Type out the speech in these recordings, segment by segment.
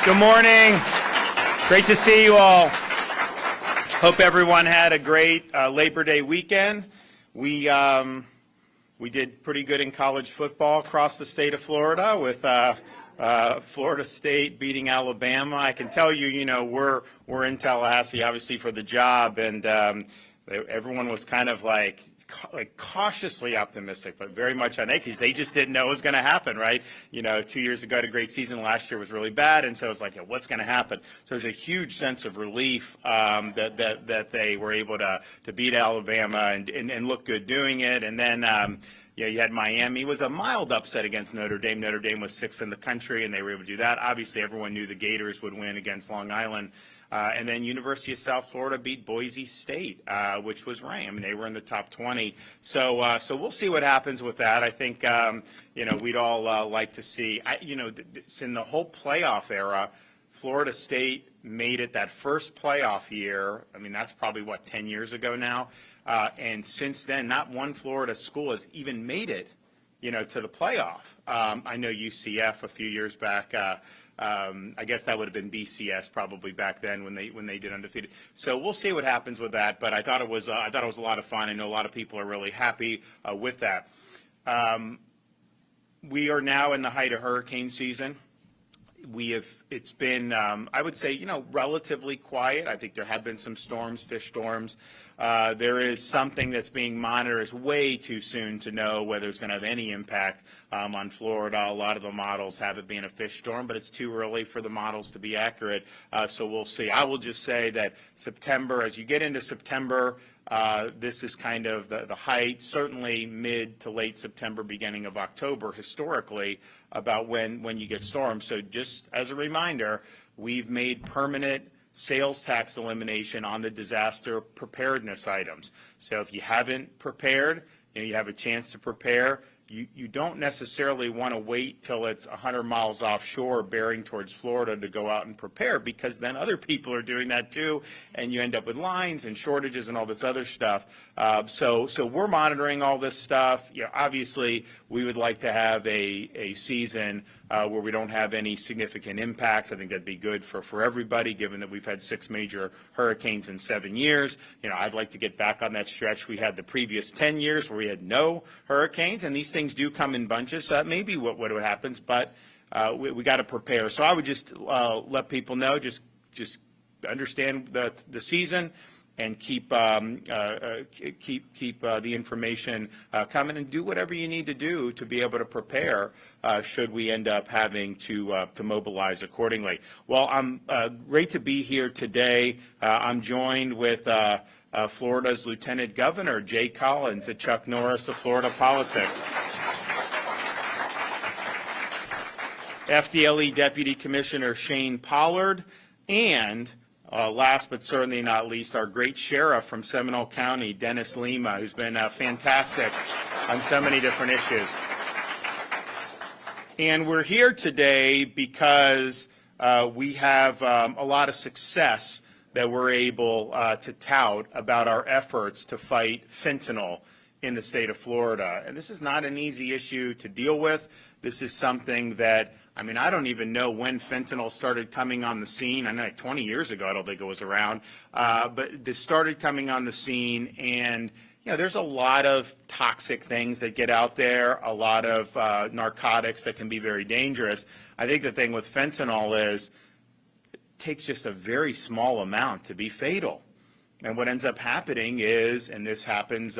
Good morning. Great to see you all. Hope everyone had a great Labor Day weekend. We did pretty good in college football across the state of Florida with Florida State beating Alabama. I can tell you, we're in Tallahassee obviously for the job, and everyone was kind of like cautiously optimistic, but very much on edge because they just didn't know what was going to happen, right? 2 years ago, had a great season. Last year was really bad, and so it's like, what's going to happen? So there's a huge sense of relief that they were able to beat Alabama and look good doing it. And then you had Miami. It was a mild upset against Notre Dame. Notre Dame was 6th in the country, and they were able to do that. Obviously, everyone knew the Gators would win against Long Island. And then University of South Florida beat Boise State, which was ranked. I mean, they were in the top 20. So we'll see what happens with that. I think, we'd all like to see, in the whole playoff era, Florida State made it that first playoff year. I mean, that's probably, 10 years ago now. And since then, not one Florida school has even made it, to the playoff. I know UCF a few years back. I guess that would have been BCS probably back then when they did undefeated. So we'll see what happens with that. But I thought it was a lot of fun. I know a lot of people are really happy with that. We are now in the height of hurricane season. It's been, I would say, relatively quiet. I think there have been some storms, fish storms. There is something that's being monitored. It's way too soon to know whether it's going to have any impact on Florida. A lot of the models have it being a fish storm, but it's too early for the models to be accurate. So we'll see. I will just say that September, as you get into September, this is kind of the height, certainly mid to late September, beginning of October, historically, about when you get storms. So just as a reminder, we've made permanent sales tax elimination on the disaster preparedness items. So if you haven't prepared, you have a chance to prepare. You don't necessarily want to wait till it's 100 miles offshore bearing towards Florida to go out and prepare, because then other people are doing that too, and you end up with lines and shortages and all this other stuff. So we're monitoring all this stuff. Obviously, we would like to have a season where we don't have any significant impacts. I think that'd be good for everybody, given that we've had 6 major hurricanes in 7 years. I'd like to get back on that stretch we had the previous 10 years where we had no hurricanes, and these things do come in bunches, so that may be what happens, but we got to prepare. So I would just let people know, just understand the season and keep the information coming, and do whatever you need to do to be able to prepare should we end up having to mobilize accordingly. Well, I'm great to be here today. I'm joined with Florida's Lieutenant Governor, Jay Collins, the Chuck Norris of Florida politics. FDLE Deputy Commissioner Shane Pollard, and last but certainly not least, our great sheriff from Seminole County, Dennis Lima, who's been fantastic on so many different issues. And we're here today because we have a lot of success that we're able to tout about our efforts to fight fentanyl in the state of Florida. And this is not an easy issue to deal with. This is something that, I don't even know when fentanyl started coming on the scene. I know, like 20 years ago, I don't think it was around. But this started coming on the scene, and there's a lot of toxic things that get out there, a lot of narcotics that can be very dangerous. I think the thing with fentanyl is it takes just a very small amount to be fatal. And what ends up happening is, and this happens,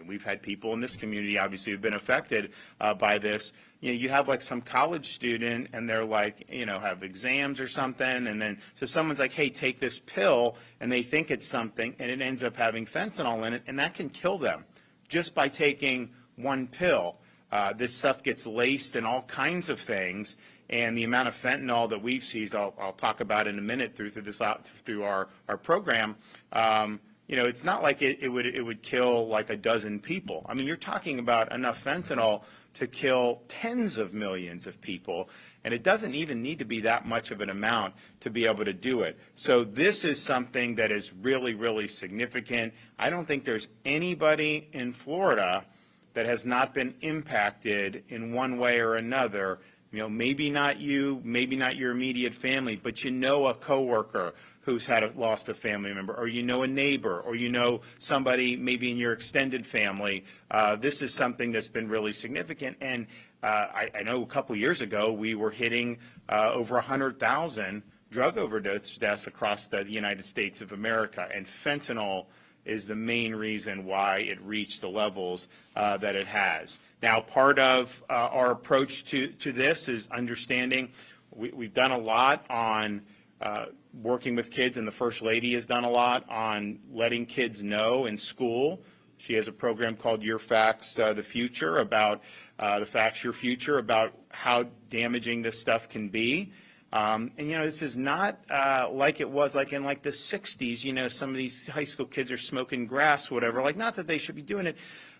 we've had people in this community obviously who've been affected by this. You have like some college student, and they're like, have exams or something, and then so someone's like, hey, take this pill, and they think it's something, and it ends up having fentanyl in it, and that can kill them just by taking one pill. This stuff gets laced in all kinds of things, And the amount of fentanyl that we've seized, I'll talk about in a minute through our program. You know, it's not like it would kill like a dozen people. I mean, you're talking about enough fentanyl to kill tens of millions of people, and it doesn't even need to be that much of an amount to be able to do it. So this is something that is really, really significant. I don't think there's anybody in Florida that has not been impacted in one way or another. You know, maybe not you, maybe not your immediate family, but you know a coworker who's lost a family member, or you know a neighbor, or you know somebody maybe in your extended family. This is something that's been really significant. And I know a couple years ago we were hitting over 100,000 drug overdose deaths across the United States of America, and fentanyl is the main reason why it reached the levels that it has. Now, part of our approach to this is understanding we've done a lot on working with kids, and the First Lady has done a lot on letting kids know in school. She has a program called Your Facts, the Future, about the facts, your future, about how damaging this stuff can be. And, you know, this is not like it was like in like the 60s, you know, some of these high school kids are smoking grass, whatever, like not that they should be doing it,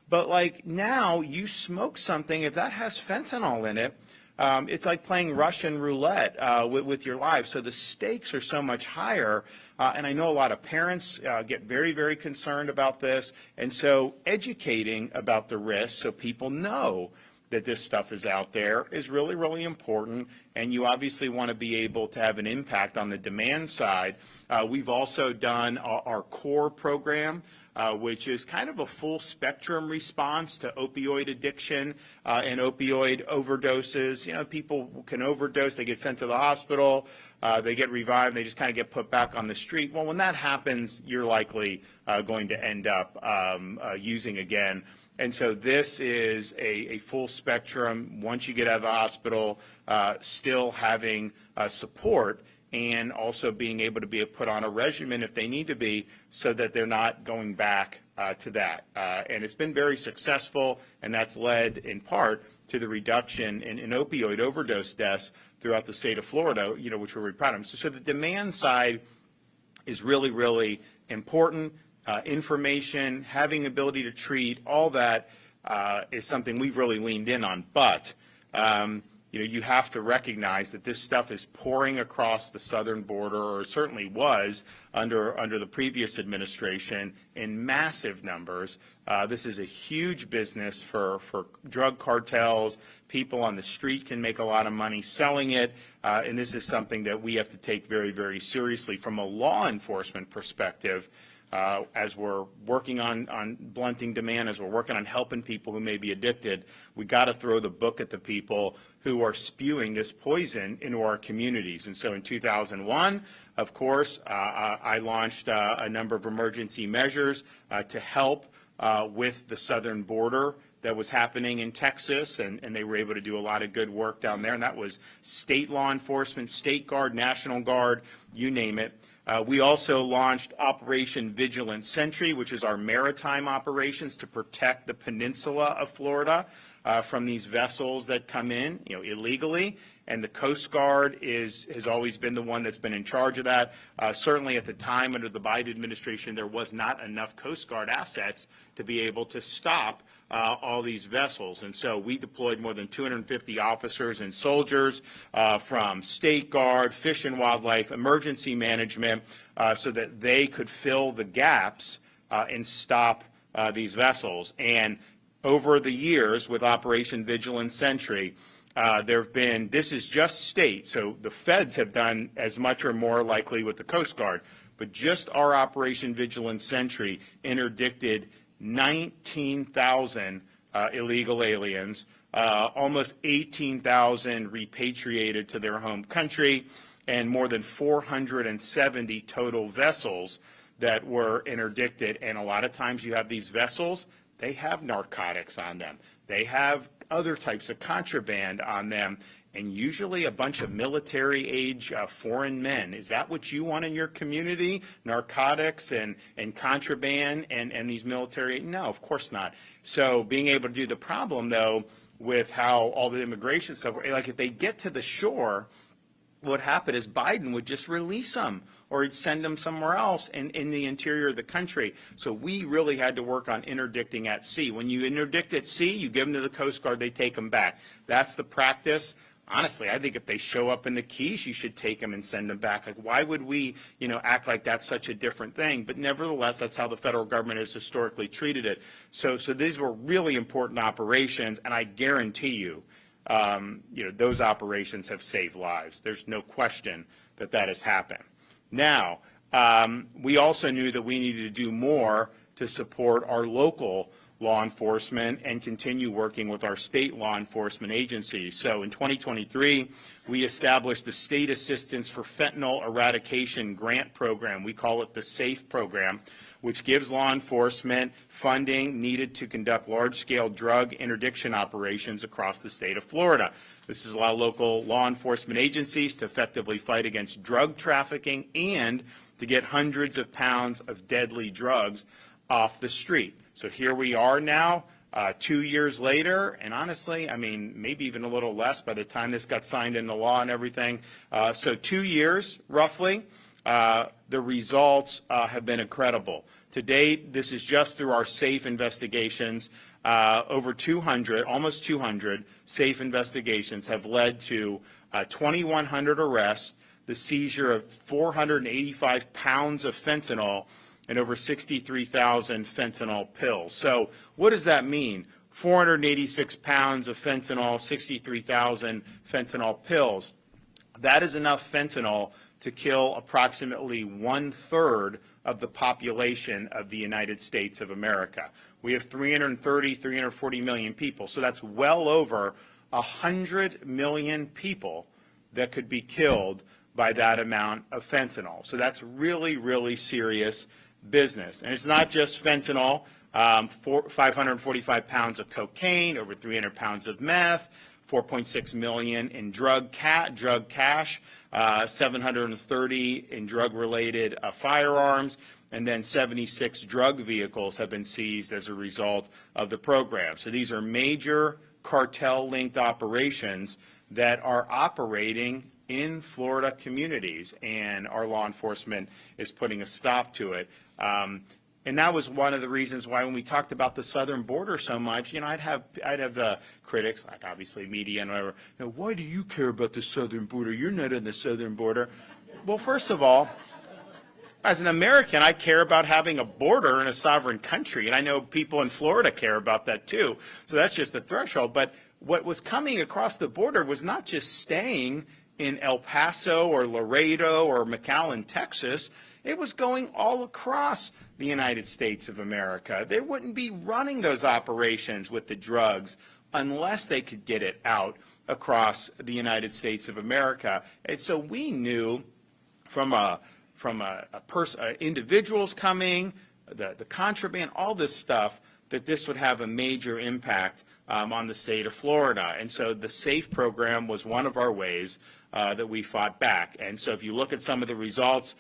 but like now you smoke something, if that has fentanyl in it, it's like playing Russian roulette with your life. So the stakes are so much higher. And I know a lot of parents get very, very concerned about this. And so educating about the risks so people know that this stuff is out there is really, really important. And you obviously want to be able to have an impact on the demand side. We've also done our CORE program, which is kind of a full spectrum response to opioid addiction and opioid overdoses. You know, people can overdose, they get sent to the hospital, they get revived, they just kind of get put back on the street. Well, when that happens, you're likely going to end up using again. And so this is a full spectrum, once you get out of the hospital, still having support, and also being able to be put on a regimen if they need to be, so that they're not going back to that. And it's been very successful, and that's led in part to the reduction in opioid overdose deaths throughout the state of Florida, you know, which we're very proud of. So the demand side is really, really important. Information, having ability to treat, all that is something we've really leaned in on. But you know, you have to recognize that this stuff is pouring across the southern border, or certainly was under the previous administration, in massive numbers. This is a huge business for drug cartels. People on the street can make a lot of money selling it, and this is something that we have to take very, very seriously from a law enforcement perspective. As we're working on blunting demand, as we're working on helping people who may be addicted, we got to throw the book at the people who are spewing this poison into our communities. And so in 2001, of course, I launched a number of emergency measures to help with the southern border that was happening in Texas, and they were able to do a lot of good work down there. And that was state law enforcement, state guard, National Guard, you name it. We also launched Operation Vigilant Sentry, which is our maritime operations to protect the peninsula of Florida from these vessels that come in, you know, illegally. And the Coast Guard has always been the one that's been in charge of that. Certainly at the time under the Biden administration, there was not enough Coast Guard assets to be able to stop all these vessels. And so we deployed more than 250 officers and soldiers from State Guard, Fish and Wildlife, Emergency Management, so that they could fill the gaps and stop these vessels. And over the years with Operation Vigilant Sentry, there have been, this is just state, so the feds have done as much or more likely with the Coast Guard, but just our Operation Vigilant Sentry interdicted 19,000 illegal aliens, almost 18,000 repatriated to their home country, and more than 470 total vessels that were interdicted. And a lot of times you have these vessels, they have narcotics on them. They have other types of contraband on them, and usually a bunch of military-age foreign men. Is that what you want in your community? Narcotics and contraband and these military? No, of course not. So being able to do the problem, though, with how all the immigration stuff, like if they get to the shore, what happened is Biden would just release them, or he'd send them somewhere else in the interior of the country. So we really had to work on interdicting at sea. When you interdict at sea, you give them to the Coast Guard, they take them back. That's the practice. Honestly, I think if they show up in the Keys, you should take them and send them back. Like, why would we, act like that's such a different thing? But nevertheless, that's how the federal government has historically treated it. So these were really important operations, and I guarantee you, those operations have saved lives. There's no question that that has happened. Now, we also knew that we needed to do more to support our local law enforcement and continue working with our state law enforcement agencies. So in 2023, we established the State Assistance for Fentanyl Eradication Grant Program. We call it the SAFE program, which gives law enforcement funding needed to conduct large-scale drug interdiction operations across the state of Florida. This is allow local law enforcement agencies to effectively fight against drug trafficking and to get hundreds of pounds of deadly drugs off the street. So here we are now, 2 years later, and honestly, I mean, maybe even a little less by the time this got signed into law and everything. So 2 years, roughly. The results have been incredible. To date, this is just through our SAFE investigations. Over 200, almost 200 SAFE investigations have led to 2,100 arrests, the seizure of 485 pounds of fentanyl, and over 63,000 fentanyl pills. So what does that mean? 486 pounds of fentanyl, 63,000 fentanyl pills. That is enough fentanyl to kill approximately 1/3 of the population of the United States of America. We have 330, 340 million people, so that's well over 100 million people that could be killed by that amount of fentanyl. So that's really, really serious business. And it's not just fentanyl, 545 pounds of cocaine, over 300 pounds of meth, 4.6 million in drug cash, 730 in drug-related firearms, and then 76 drug vehicles have been seized as a result of the program. So these are major cartel-linked operations that are operating in Florida communities, and our law enforcement is putting a stop to it. And that was one of the reasons why when we talked about the southern border so much, I'd have the critics, like obviously media and whatever, why do you care about the southern border? You're not on the southern border. Well, first of all, as an American, I care about having a border in a sovereign country, and I know people in Florida care about that too. So that's just the threshold. But what was coming across the border was not just staying in El Paso or Laredo or McAllen, Texas. It was going all across the United States of America. They wouldn't be running those operations with the drugs unless they could get it out across the United States of America. And so we knew from individuals coming, the contraband, all this stuff, that this would have a major impact on the state of Florida. And so the SAFE program was one of our ways that we fought back. And so if you look at some of the results,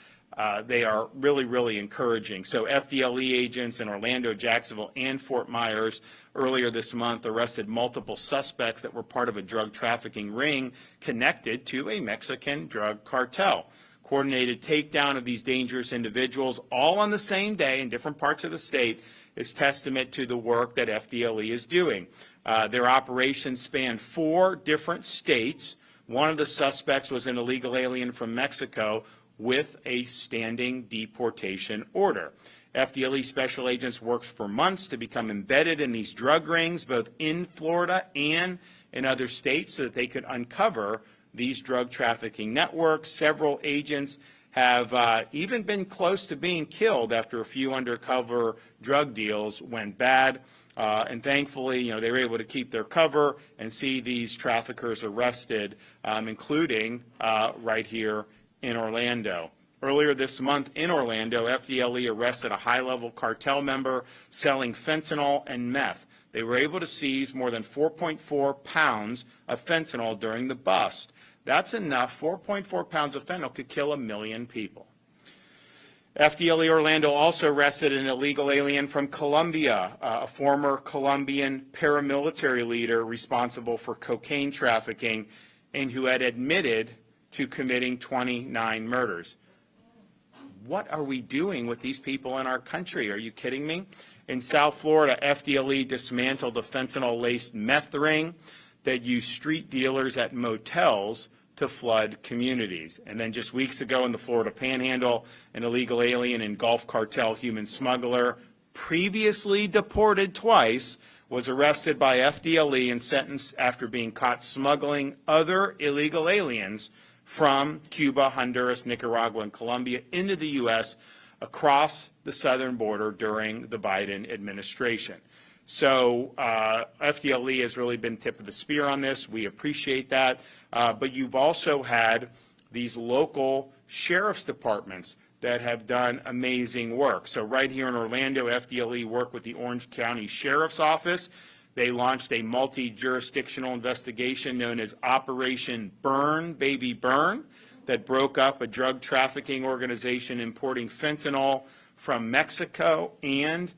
they are really, really encouraging. So FDLE agents in Orlando, Jacksonville, and Fort Myers earlier this month arrested multiple suspects that were part of a drug trafficking ring connected to a Mexican drug cartel. Coordinated takedown of these dangerous individuals all on the same day in different parts of the state is testament to the work that FDLE is doing. Their operations span 4 different states. One of the suspects was an illegal alien from Mexico with a standing deportation order. FDLE special agents worked for months to become embedded in these drug rings, both in Florida and in other states, so that they could uncover these drug trafficking networks. Several agents have even been close to being killed after a few undercover drug deals went bad. And thankfully, they were able to keep their cover and see these traffickers arrested, including right here in Orlando. Earlier this month in Orlando, FDLE arrested a high-level cartel member selling fentanyl and meth. They were able to seize more than 4.4 pounds of fentanyl during the bust. That's enough. 4.4 pounds of fentanyl could kill 1 million people. FDLE Orlando also arrested an illegal alien from Colombia, a former Colombian paramilitary leader responsible for cocaine trafficking and who had admitted to committing 29 murders. What are we doing with these people in our country? Are you kidding me? In South Florida, FDLE dismantled a fentanyl-laced meth ring that used street dealers at motels to flood communities. And then just weeks ago in the Florida Panhandle, an illegal alien and Gulf cartel human smuggler, previously deported twice, was arrested by FDLE and sentenced after being caught smuggling other illegal aliens from Cuba, Honduras, Nicaragua, and Colombia into the U.S. across the southern border during the Biden administration. So FDLE has really been tip of the spear on this. We appreciate that. But you've also had these local sheriff's departments that have done amazing work. So right here in Orlando, FDLE worked with the Orange County Sheriff's Office. They launched a multi-jurisdictional investigation known as Operation Burn, Baby Burn, that broke up a drug trafficking organization importing fentanyl from Mexico and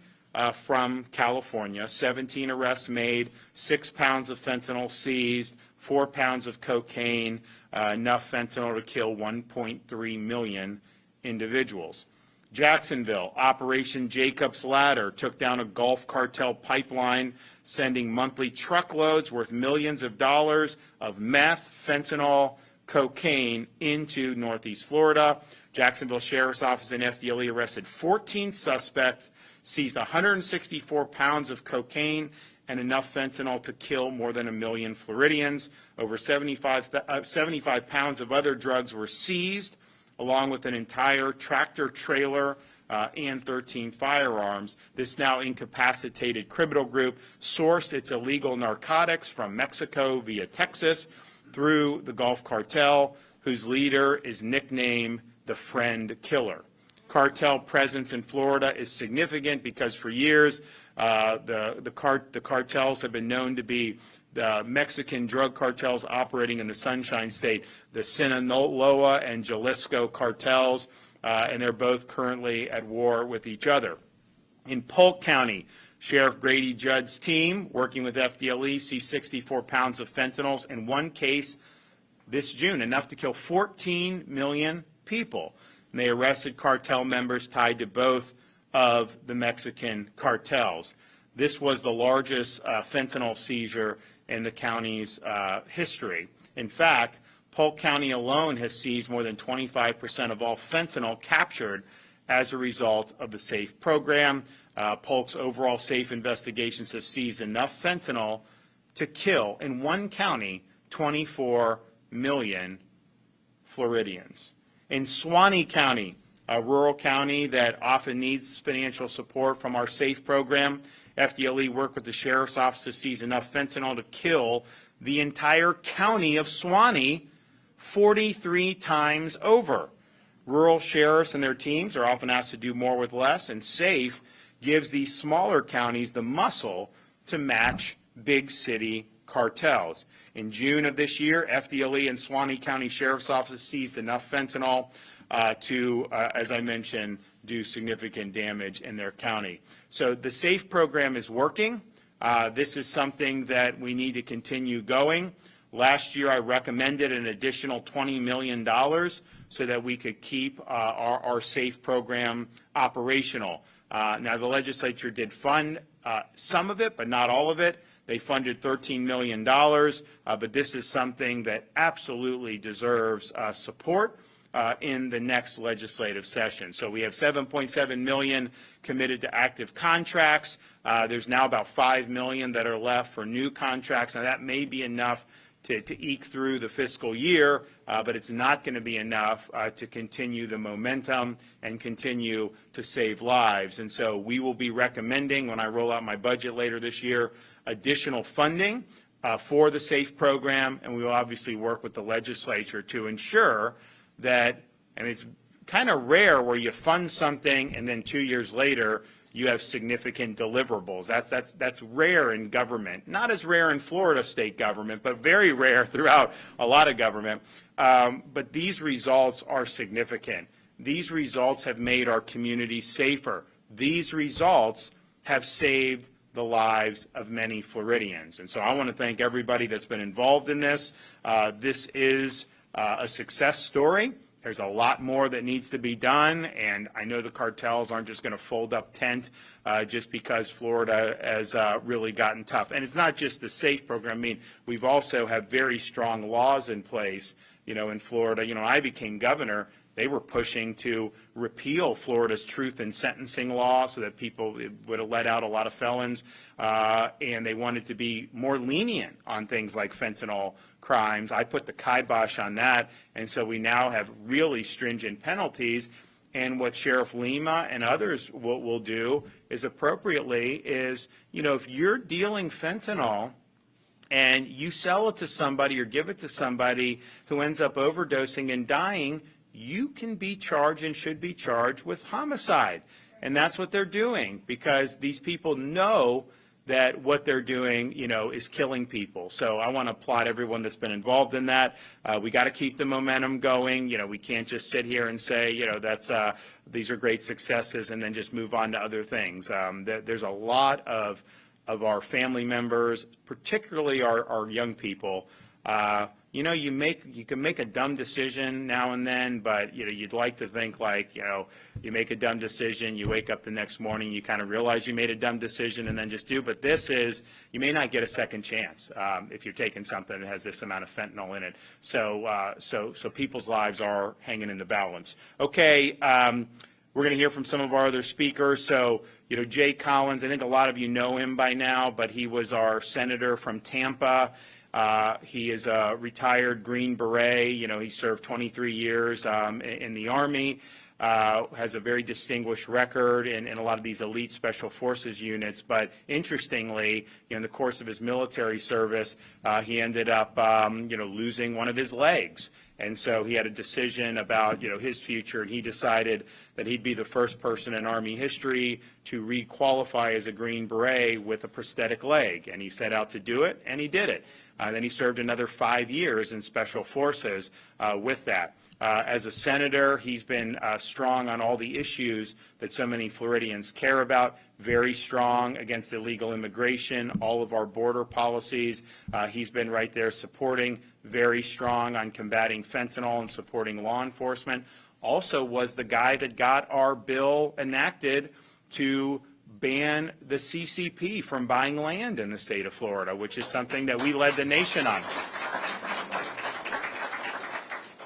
from California. 17 arrests made, 6 pounds of fentanyl seized, 4 pounds of cocaine, enough fentanyl to kill 1.3 million individuals. Jacksonville, Operation Jacob's Ladder took down a Gulf cartel pipeline, sending monthly truckloads worth millions of dollars of meth, fentanyl, cocaine into Northeast Florida. Jacksonville Sheriff's Office and FDLE arrested 14 suspects, seized 164 pounds of cocaine and enough fentanyl to kill more than 1 million Floridians. Over 75 pounds of other drugs were seized, along with an entire tractor trailer and 13 firearms. This now incapacitated criminal group sourced its illegal narcotics from Mexico via Texas through the Gulf Cartel, whose leader is nicknamed the Friend Killer. Cartel presence in Florida is significant because for years the cartels have been known to be the Mexican drug cartels operating in the Sunshine State, the Sinaloa and Jalisco cartels, and they're both currently at war with each other. In Polk County, Sheriff Grady Judd's team, working with FDLE, seized 64 pounds of fentanyl in one case this June, enough to kill 14 million people. And they arrested cartel members tied to both of the Mexican cartels. This was the largest fentanyl seizure in the county's history. In fact, Polk County alone has seized more than 25% of all fentanyl captured as a result of the SAFE program. Polk's overall SAFE investigations have seized enough fentanyl to kill, in one county, 24 million Floridians. In Suwannee County, a rural county that often needs financial support from our SAFE program, FDLE worked with the Sheriff's Office to seize enough fentanyl to kill the entire county of Suwannee 43 times over. Rural sheriffs and their teams are often asked to do more with less, and SAFE gives these smaller counties the muscle to match big city cartels. In June of this year, FDLE and Suwannee County Sheriff's Office seized enough fentanyl to, as I mentioned, do significant damage in their county. So the SAFE program is working. This is something that we need to continue going. Last year, I recommended an additional $20 million so that we could keep our SAFE program operational. Now, the legislature did fund some of it, but not all of it. They funded $13 million, but this is something that absolutely deserves support in the next legislative session. So we have $7.7 million committed to active contracts. There's now about $5 million that are left for new contracts. Now, that may be enough to eke through the fiscal year, but it's not going to be enough to continue the momentum and continue to save lives. And so we will be recommending, when I roll out my budget later this year, additional funding for the SAFE program, and we will obviously work with the legislature to ensure that, and it's kind of rare where you fund something and then 2 years later you have significant deliverables. That's rare in government. Not as rare in Florida state government, but very rare throughout a lot of government. But these results are significant. These results have made our community safer. These results have saved the lives of many Floridians. And so I want to thank everybody that's been involved in this. This is a success story. There's a lot more that needs to be done, and I know the cartels aren't just going to fold up tent just because Florida has really gotten tough. And it's not just the SAFE program. I mean, we've also have very strong laws in place, in Florida. I became governor. They were pushing to repeal Florida's truth in sentencing law so that people would have let out a lot of felons, and they wanted to be more lenient on things like fentanyl crimes. I put the kibosh on that, and so we now have really stringent penalties. And what Sheriff Lima and others will do is appropriately is, if you're dealing fentanyl and you sell it to somebody or give it to somebody who ends up overdosing and dying, you can be charged and should be charged with homicide. And that's what they're doing, because these people know that what they're doing, is killing people. So I want to applaud everyone that's been involved in that. We got to keep the momentum going. We can't just sit here and say, these are great successes and then just move on to other things. There's a lot of our family members, particularly our young people. You can make a dumb decision now and then, but you'd like to think like, you make a dumb decision, you wake up the next morning, you kind of realize you made a dumb decision and then just do. But this is, you may not get a second chance if you're taking something that has this amount of fentanyl in it. So people's lives are hanging in the balance. Okay. We're going to hear from some of our other speakers. So, Jay Collins, I think a lot of you know him by now, but he was our senator from Tampa. He is a retired Green Beret. He served 23 years in the Army, has a very distinguished record in a lot of these elite special forces units. But interestingly, in the course of his military service, he ended up, losing one of his legs. And so he had a decision about, his future, and he decided that he'd be the first person in Army history to re-qualify as a Green Beret with a prosthetic leg. And he set out to do it, and he did it. Then he served another 5 years in Special Forces with that. As a senator, he's been strong on all the issues that so many Floridians care about, very strong against illegal immigration, all of our border policies. He's been right there supporting, very strong on combating fentanyl and supporting law enforcement. Also was the guy that got our bill enacted to ban the CCP from buying land in the state of Florida, which is something that we led the nation on.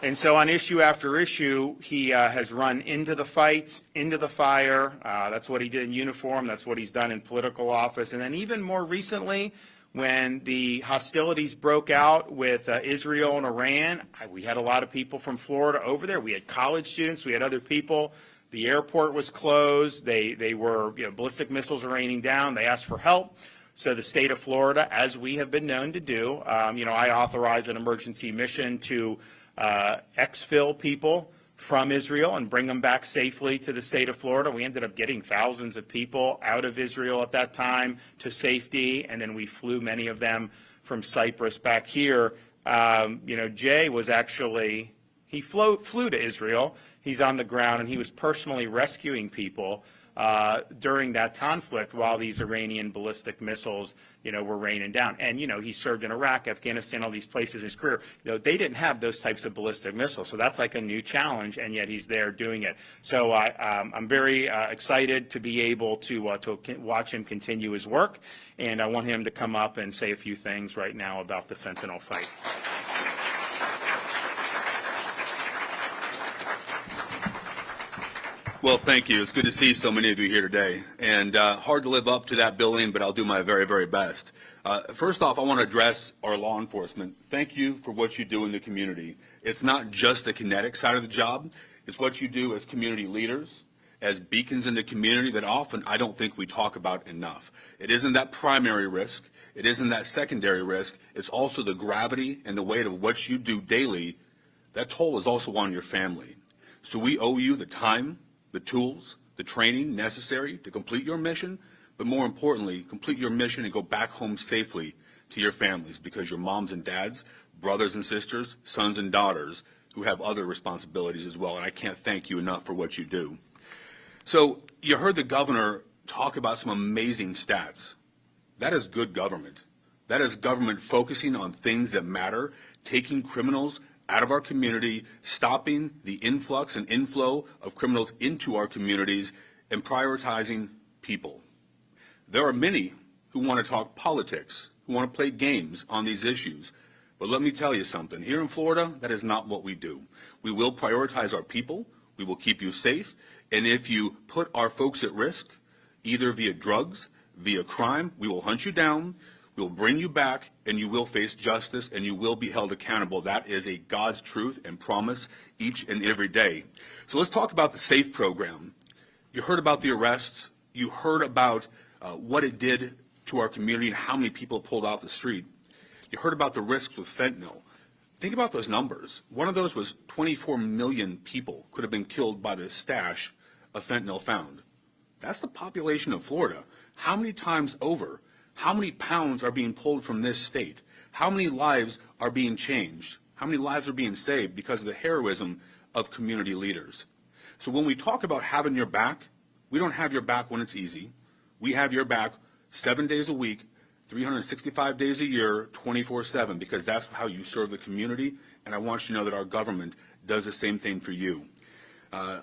And so on issue after issue, he has run into the fights, into the fire. That's what he did in uniform. That's what he's done in political office. And then even more recently, when the hostilities broke out with Israel and Iran, we had a lot of people from Florida over there. We had college students. We had other people. The airport was closed. They were, ballistic missiles were raining down. They asked for help. So the state of Florida, as we have been known to do, I authorized an emergency mission to exfil people from Israel and bring them back safely to the state of Florida. We ended up getting thousands of people out of Israel at that time to safety, and then we flew many of them from Cyprus back here. Jay was actually, he flew to Israel. He's on the ground, and he was personally rescuing people during that conflict while these Iranian ballistic missiles, were raining down. And, he served in Iraq, Afghanistan, all these places in his career. They didn't have those types of ballistic missiles. So that's like a new challenge, and yet he's there doing it. So I'm very excited to be able to watch him continue his work. And I want him to come up and say a few things right now about the fentanyl fight. Well, thank you. It's good to see so many of you here today. And hard to live up to that billing, but I'll do my very, very best. First off, I want to address our law enforcement. Thank you for what you do in the community. It's not just the kinetic side of the job. It's what you do as community leaders, as beacons in the community that often I don't think we talk about enough. It isn't that primary risk. It isn't that secondary risk. It's also the gravity and the weight of what you do daily. That toll is also on your family. So we owe you the time, the tools, the training necessary to complete your mission, but more importantly, complete your mission and go back home safely to your families, because your moms and dads, brothers and sisters, sons and daughters who have other responsibilities as well, and I can't thank you enough for what you do. So you heard the governor talk about some amazing stats. That is good government. That is government focusing on things that matter, taking criminals out of our community, stopping the influx and inflow of criminals into our communities, and prioritizing people. There are many who want to talk politics, who want to play games on these issues. But let me tell you something. Here in Florida, that is not what we do. We will prioritize our people. We will keep you safe. And if you put our folks at risk, either via drugs, via crime, we will hunt you down. We will bring you back, and you will face justice, and you will be held accountable. That is a God's truth and promise each and every day. So let's talk about the SAFE program. You heard about the arrests. You heard about what it did to our community and how many people pulled off the street. You heard about the risks with fentanyl. Think about those numbers. One of those was 24 million people could have been killed by the stash of fentanyl found. That's the population of Florida. How many times over? How many pounds are being pulled from this state? How many lives are being changed? How many lives are being saved because of the heroism of community leaders? So when we talk about having your back, we don't have your back when it's easy. We have your back 7 days a week, 365 days a year, 24/7, because that's how you serve the community, and I want you to know that our government does the same thing for you.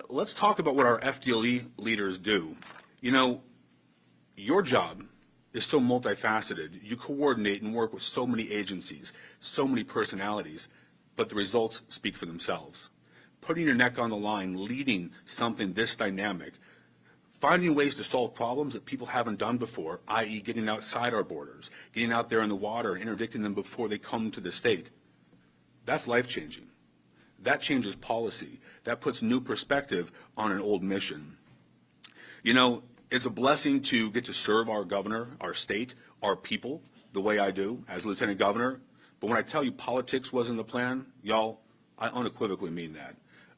Let's talk about what our FDLE leaders do. You know, your job is so multifaceted. You coordinate and work with so many agencies, so many personalities, but the results speak for themselves. Putting your neck on the line, leading something this dynamic, finding ways to solve problems that people haven't done before, i.e. getting outside our borders, getting out there in the water and interdicting them before they come to the state. That's life-changing. That changes policy. That puts new perspective on an old mission. You know, it's a blessing to get to serve our governor, our state, our people, the way I do as lieutenant governor. But when I tell you politics wasn't the plan, y'all, I unequivocally mean that.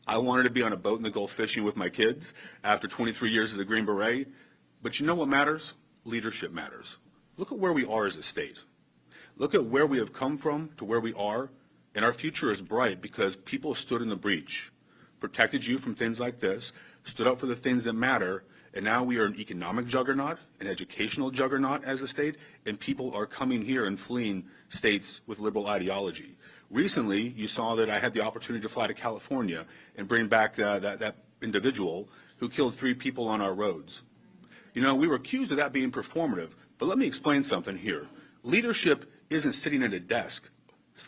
I wanted to be on a boat in the Gulf fishing with my kids after 23 years as a Green Beret. But you know what matters? Leadership matters. Look at where we are as a state. Look at where we have come from to where we are, and our future is bright because people stood in the breach, protected you from things like this, stood up for the things that matter, and now we are an economic juggernaut, an educational juggernaut as a state, and people are coming here and fleeing states with liberal ideology. Recently, you saw that I had the opportunity to fly to California and bring back that individual who killed 3 people on our roads. You know, we were accused of that being performative, but let me explain something here. Leadership isn't sitting at a desk.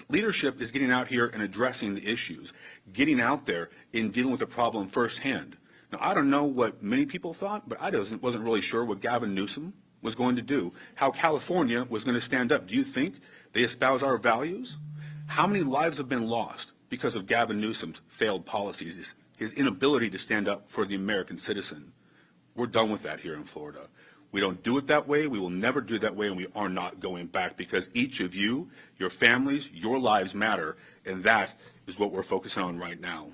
Leadership is getting out here and addressing the issues, getting out there and dealing with the problem firsthand. Now, I don't know what many people thought, but I wasn't really sure what Gavin Newsom was going to do, how California was going to stand up. Do you think they espouse our values? How many lives have been lost because of Gavin Newsom's failed policies, his inability to stand up for the American citizen? We're done with that here in Florida. We don't do it that way. We will never do it that way, and we are not going back because each of you, your families, your lives matter, and that is what we're focusing on right now.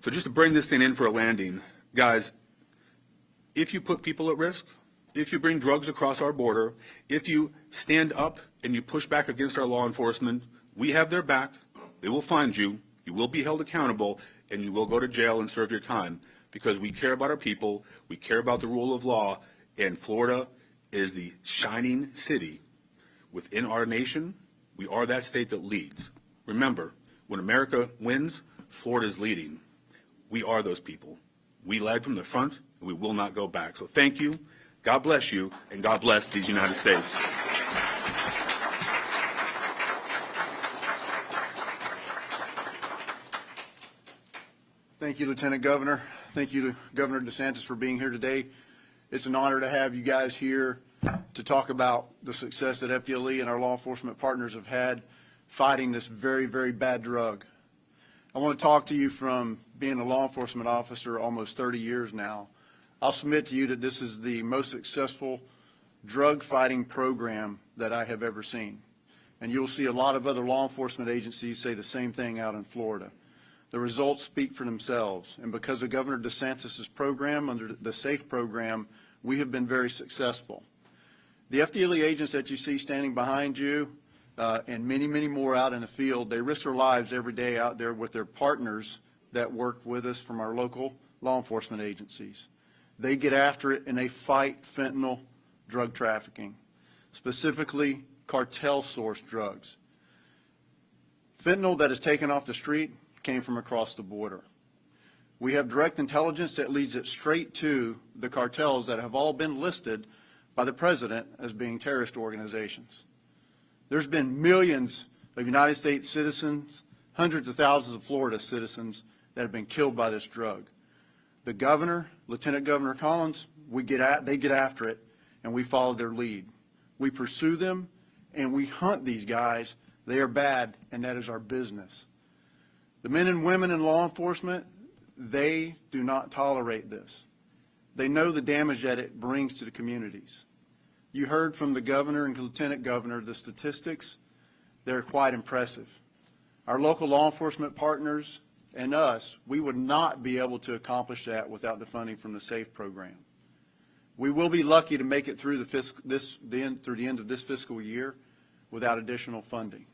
So just to bring this thing in for a landing, guys, if you put people at risk, if you bring drugs across our border, if you stand up and you push back against our law enforcement, we have their back. They will find you. You will be held accountable, and you will go to jail and serve your time because we care about our people. We care about the rule of law, and Florida is the shining city within our nation. We are that state that leads. Remember, when America wins, Florida is leading. We are those people. We led from the front, and we will not go back. So thank you. God bless you, and God bless these United States. Thank you, Lieutenant Governor. Thank you to Governor DeSantis for being here today. It's an honor to have you guys here to talk about the success that FDLE and our law enforcement partners have had fighting this very, very bad drug. I want to talk to you from being a law enforcement officer almost 30 years now. I'll submit to you that this is the most successful drug fighting program that I have ever seen. And you'll see a lot of other law enforcement agencies say the same thing out in Florida. The results speak for themselves, and because of Governor DeSantis' program, under the SAFE program, we have been very successful. The FDLE agents that you see standing behind you, and many, many more out in the field. They risk their lives every day out there with their partners that work with us from our local law enforcement agencies. They get after it and they fight fentanyl drug trafficking, specifically cartel-sourced drugs. Fentanyl that is taken off the street came from across the border. We have direct intelligence that leads it straight to the cartels that have all been listed by the president as being terrorist organizations. There's been millions of United States citizens, hundreds of thousands of Florida citizens that have been killed by this drug. The governor, Lieutenant Governor Collins, they get after it, and we follow their lead. We pursue them, and we hunt these guys. They are bad, and that is our business. The men and women in law enforcement, they do not tolerate this. They know the damage that it brings to the communities. You heard from the governor and lieutenant governor the statistics. They're quite impressive. Our local law enforcement partners and us, we would not be able to accomplish that without the funding from the SAFE program. We will be lucky to make it through the end of this fiscal year without additional funding.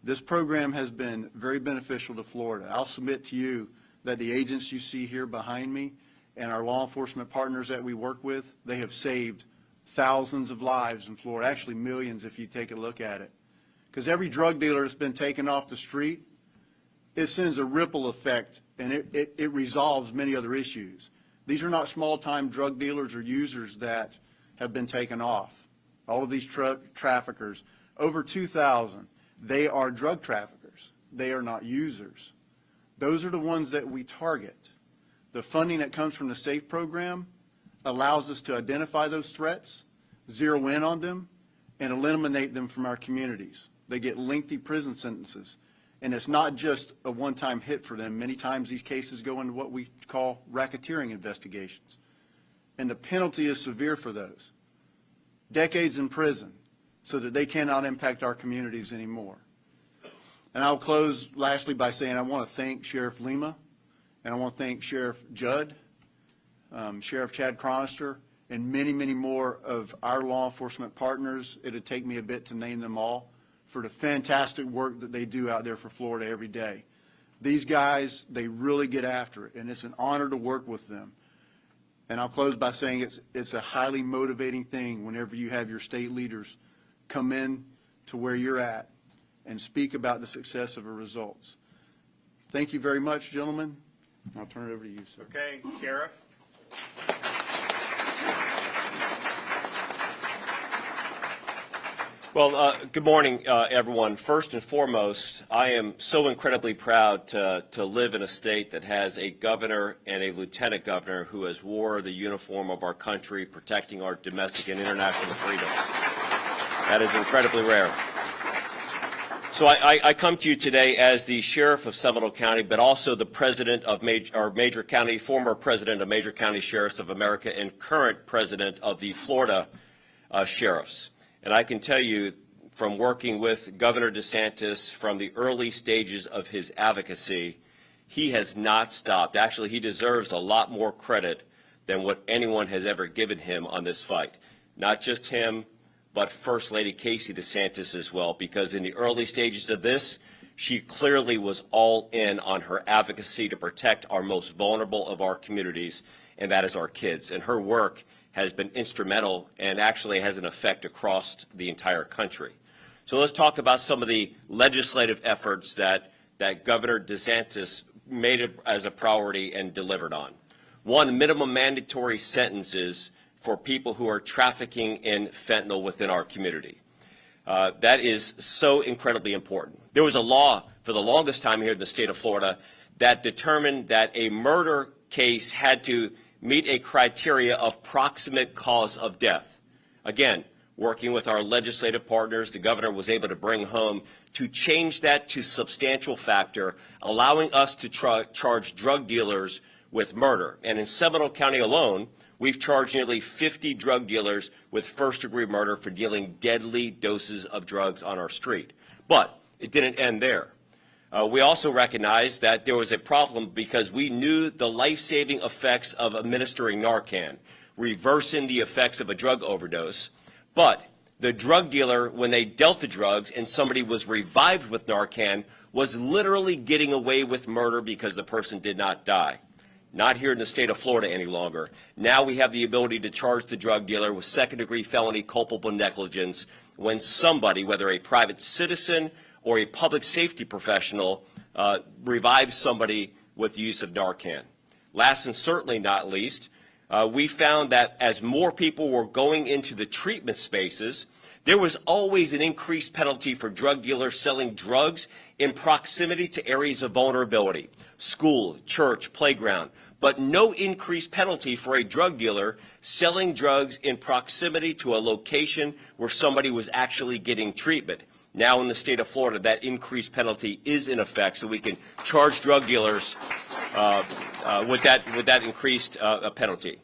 This program has been very beneficial to Florida. I'll submit to you that the agents you see here behind me and our law enforcement partners that we work with, they have saved thousands of lives in Florida, actually millions if you take a look at it. Because every drug dealer that's been taken off the street, it sends a ripple effect and it resolves many other issues. These are not small-time drug dealers or users that have been taken off. All of these traffickers, over 2,000, they are drug traffickers. They are not users. Those are the ones that we target. The funding that comes from the SAFE program allows us to identify those threats, zero in on them, and eliminate them from our communities. They get lengthy prison sentences. And it's not just a one-time hit for them. Many times these cases go into what we call racketeering investigations. And the penalty is severe for those. Decades in prison so that they cannot impact our communities anymore. And I'll close lastly by saying I want to thank Sheriff Lima, and I want to thank Sheriff Judd, Sheriff Chad Chronister, and many, many more of our law enforcement partners. It would take me a bit to name them all, for the fantastic work that they do out there for Florida every day. These guys, they really get after it, and it's an honor to work with them. And I'll close by saying it's a highly motivating thing whenever you have your state leaders come in to where you're at and speak about the success of the results. Thank you very much, gentlemen. I'll turn it over to you, sir. Okay, Sheriff. Well, good morning, everyone. First and foremost, I am so incredibly proud to live in a state that has a governor and a lieutenant governor who has wore the uniform of our country, protecting our domestic and international freedoms. That is incredibly rare. So I come to you today as the sheriff of Seminole County, but also the president of Major County, former president of Major County Sheriffs of America, and current president of the Florida Sheriffs. And I can tell you from working with Governor DeSantis from the early stages of his advocacy, he has not stopped. Actually, he deserves a lot more credit than what anyone has ever given him on this fight. Not just him, but First Lady Casey DeSantis as well, because in the early stages of this, she clearly was all in on her advocacy to protect our most vulnerable of our communities, and that is our kids. And her work has been instrumental and actually has an effect across the entire country. So let's talk about some of the legislative efforts that Governor DeSantis made it as a priority and delivered on. One, minimum mandatory sentences for people who are trafficking in fentanyl within our community. That is so incredibly important. There was a law for the longest time here in the state of Florida that determined that a murder case had to meet a criteria of proximate cause of death. Again, working with our legislative partners, the governor was able to bring home to change that to substantial factor, allowing us to charge drug dealers with murder. And in Seminole County alone, we've charged nearly 50 drug dealers with first-degree murder for dealing deadly doses of drugs on our street. But it didn't end there. We also recognized that there was a problem because we knew the life-saving effects of administering Narcan, reversing the effects of a drug overdose. But The drug dealer, when they dealt the drugs and somebody was revived with Narcan, was literally getting away with murder because the person did not die. Not here in the state of Florida any longer. Now we have the ability to charge the drug dealer with second-degree felony culpable negligence when somebody, whether a private citizen or a public safety professional, revives somebody with the use of Narcan. Last and certainly not least, we found that as more people were going into the treatment spaces, there was always an increased penalty for drug dealers selling drugs in proximity to areas of vulnerability, school, church, playground, but no increased penalty for a drug dealer selling drugs in proximity to a location where somebody was actually getting treatment. Now in the state of Florida, that increased penalty is in effect, so we can charge drug dealers with that increased penalty.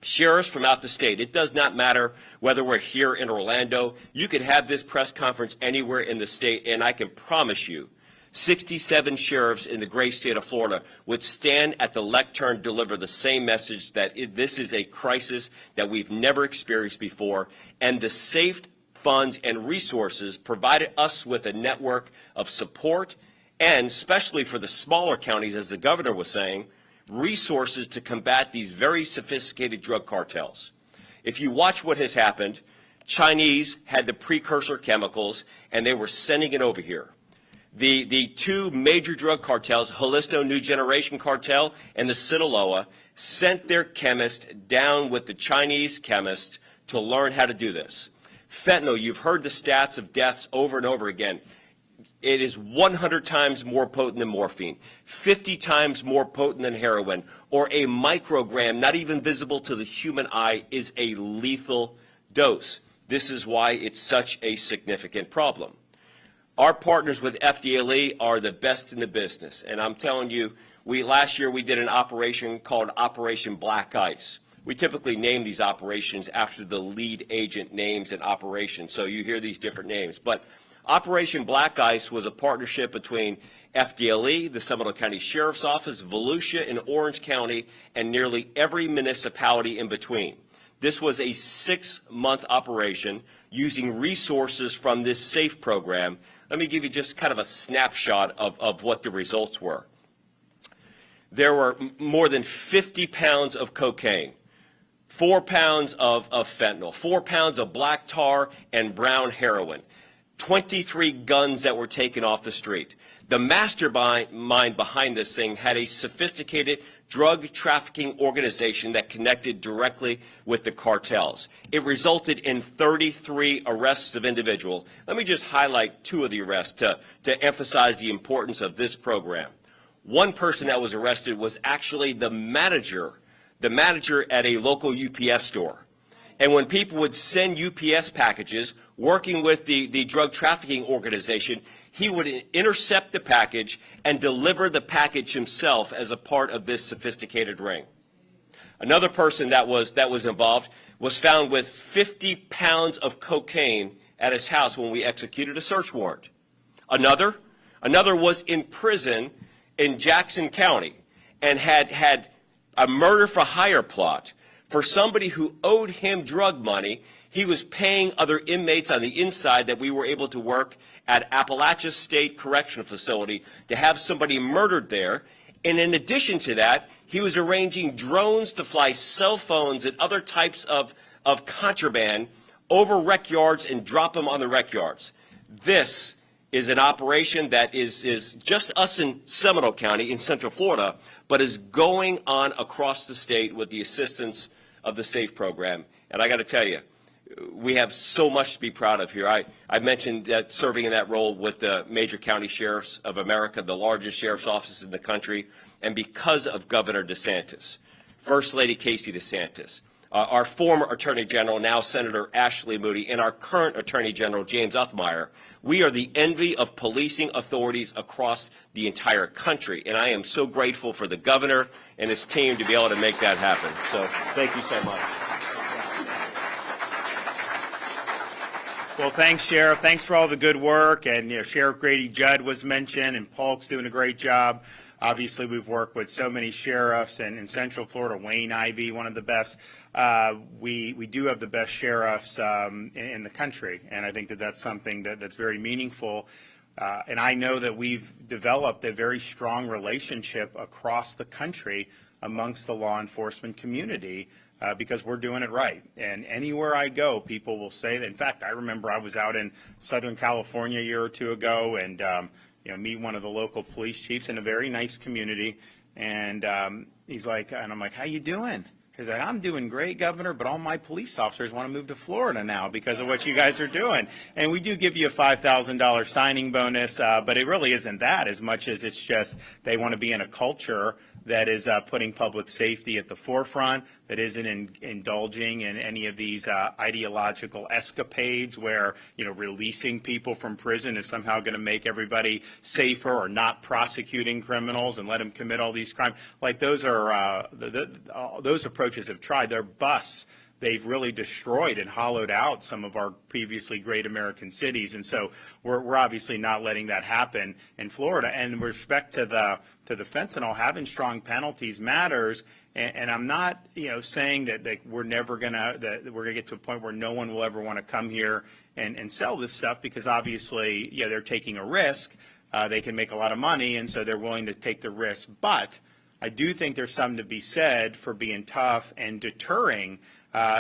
Sheriffs from out the state, it does not matter whether we're here in Orlando. You could have this press conference anywhere in the state, and I can promise you 67 sheriffs in the great state of Florida would stand at the lectern, deliver the same message that this is a crisis that we've never experienced before, and the safe funds and resources provided us with a network of support, and especially for the smaller counties, as the governor was saying, resources to combat these very sophisticated drug cartels. If you watch what has happened, Chinese had the precursor chemicals, and they were sending it over here. The two major drug cartels, Jalisco New Generation Cartel and the Sinaloa, sent their chemists down with the Chinese chemists to learn how to do this. Fentanyl, you've heard the stats of deaths over and over again. It is 100 times more potent than morphine, 50 times more potent than heroin, or a microgram, not even visible to the human eye, is a lethal dose. This is why it's such a significant problem. Our partners with FDLE are the best in the business, and I'm telling you, last year we did an operation called Operation Black Ice. We typically name these operations after the lead agent names an operation, so you hear these different names. But Operation Black Ice was a partnership between FDLE, the Seminole County Sheriff's Office, Volusia in Orange County, and nearly every municipality in between. This was a 6-month operation using resources from this SAFE program. Let me give you just kind of a snapshot of what the results were. There were more than 50 pounds of cocaine, 4 pounds of fentanyl, 4 pounds of black tar and brown heroin, 23 guns that were taken off the street. The mastermind behind this thing had a sophisticated drug trafficking organization that connected directly with the cartels. It resulted in 33 arrests of individuals. Let me just highlight 2 of the arrests to emphasize the importance of this program. One person that was arrested was actually the manager at a local UPS store. And when people would send UPS packages, working with the drug trafficking organization, he would intercept the package and deliver the package himself as a part of this sophisticated ring. Another person that was involved was found with 50 pounds of cocaine at his house when we executed a search warrant. Another was in prison in Jackson County and had a murder for hire plot. For somebody who owed him drug money, he was paying other inmates on the inside that we were able to work at Appalachia State Correctional Facility to have somebody murdered there. And in addition to that, he was arranging drones to fly cell phones and other types of contraband over rec yards and drop them on the rec yards. This is an operation that is just us in Seminole County in Central Florida, but is going on across the state with the assistance of the SAFE program. And I got to tell you, we have so much to be proud of here. I mentioned that serving in that role with the major county sheriffs of America, the largest sheriff's offices in the country, and because of Governor DeSantis, First Lady Casey DeSantis, our former Attorney General, now Senator Ashley Moody, and our current Attorney General, James Uthmeyer, we are the envy of policing authorities across the entire country. And I am so grateful for the governor and his team to be able to make that happen. So thank you so much. Well, thanks, Sheriff. Thanks for all the good work. And Sheriff Grady Judd was mentioned, and Polk's doing a great job. obviously we've worked with so many sheriffs, and in Central Florida, Wayne Ivey, one of the best. We do have the best sheriffs in the country, and I think that that's something that's very meaningful. And I know that we've developed a very strong relationship across the country amongst the law enforcement community because we're doing it right. And anywhere I go, people will say that. In fact, I remember I was out in Southern California a year or two ago and meet one of the local police chiefs in a very nice community. And he's like, and I'm like, how you doing? He's like, I'm doing great, Governor, but all my police officers want to move to Florida now because of what you guys are doing. And we do give you a $5,000 signing bonus, but it really isn't that as much as it's just they want to be in a culture that is putting public safety at the forefront, that isn't indulging in any of these ideological escapades where, releasing people from prison is somehow going to make everybody safer, or not prosecuting criminals and let them commit all these crimes. Like those are those approaches have tried. They're busts. They've really destroyed and hollowed out some of our previously great American cities, and so we're obviously not letting that happen in Florida. And with respect to the fentanyl, having strong penalties matters. And I'm not, saying that we're never gonna get to a point where no one will ever want to come here and sell this stuff, because obviously, they're taking a risk. They can make a lot of money, and so they're willing to take the risk. But I do think there's something to be said for being tough and deterring.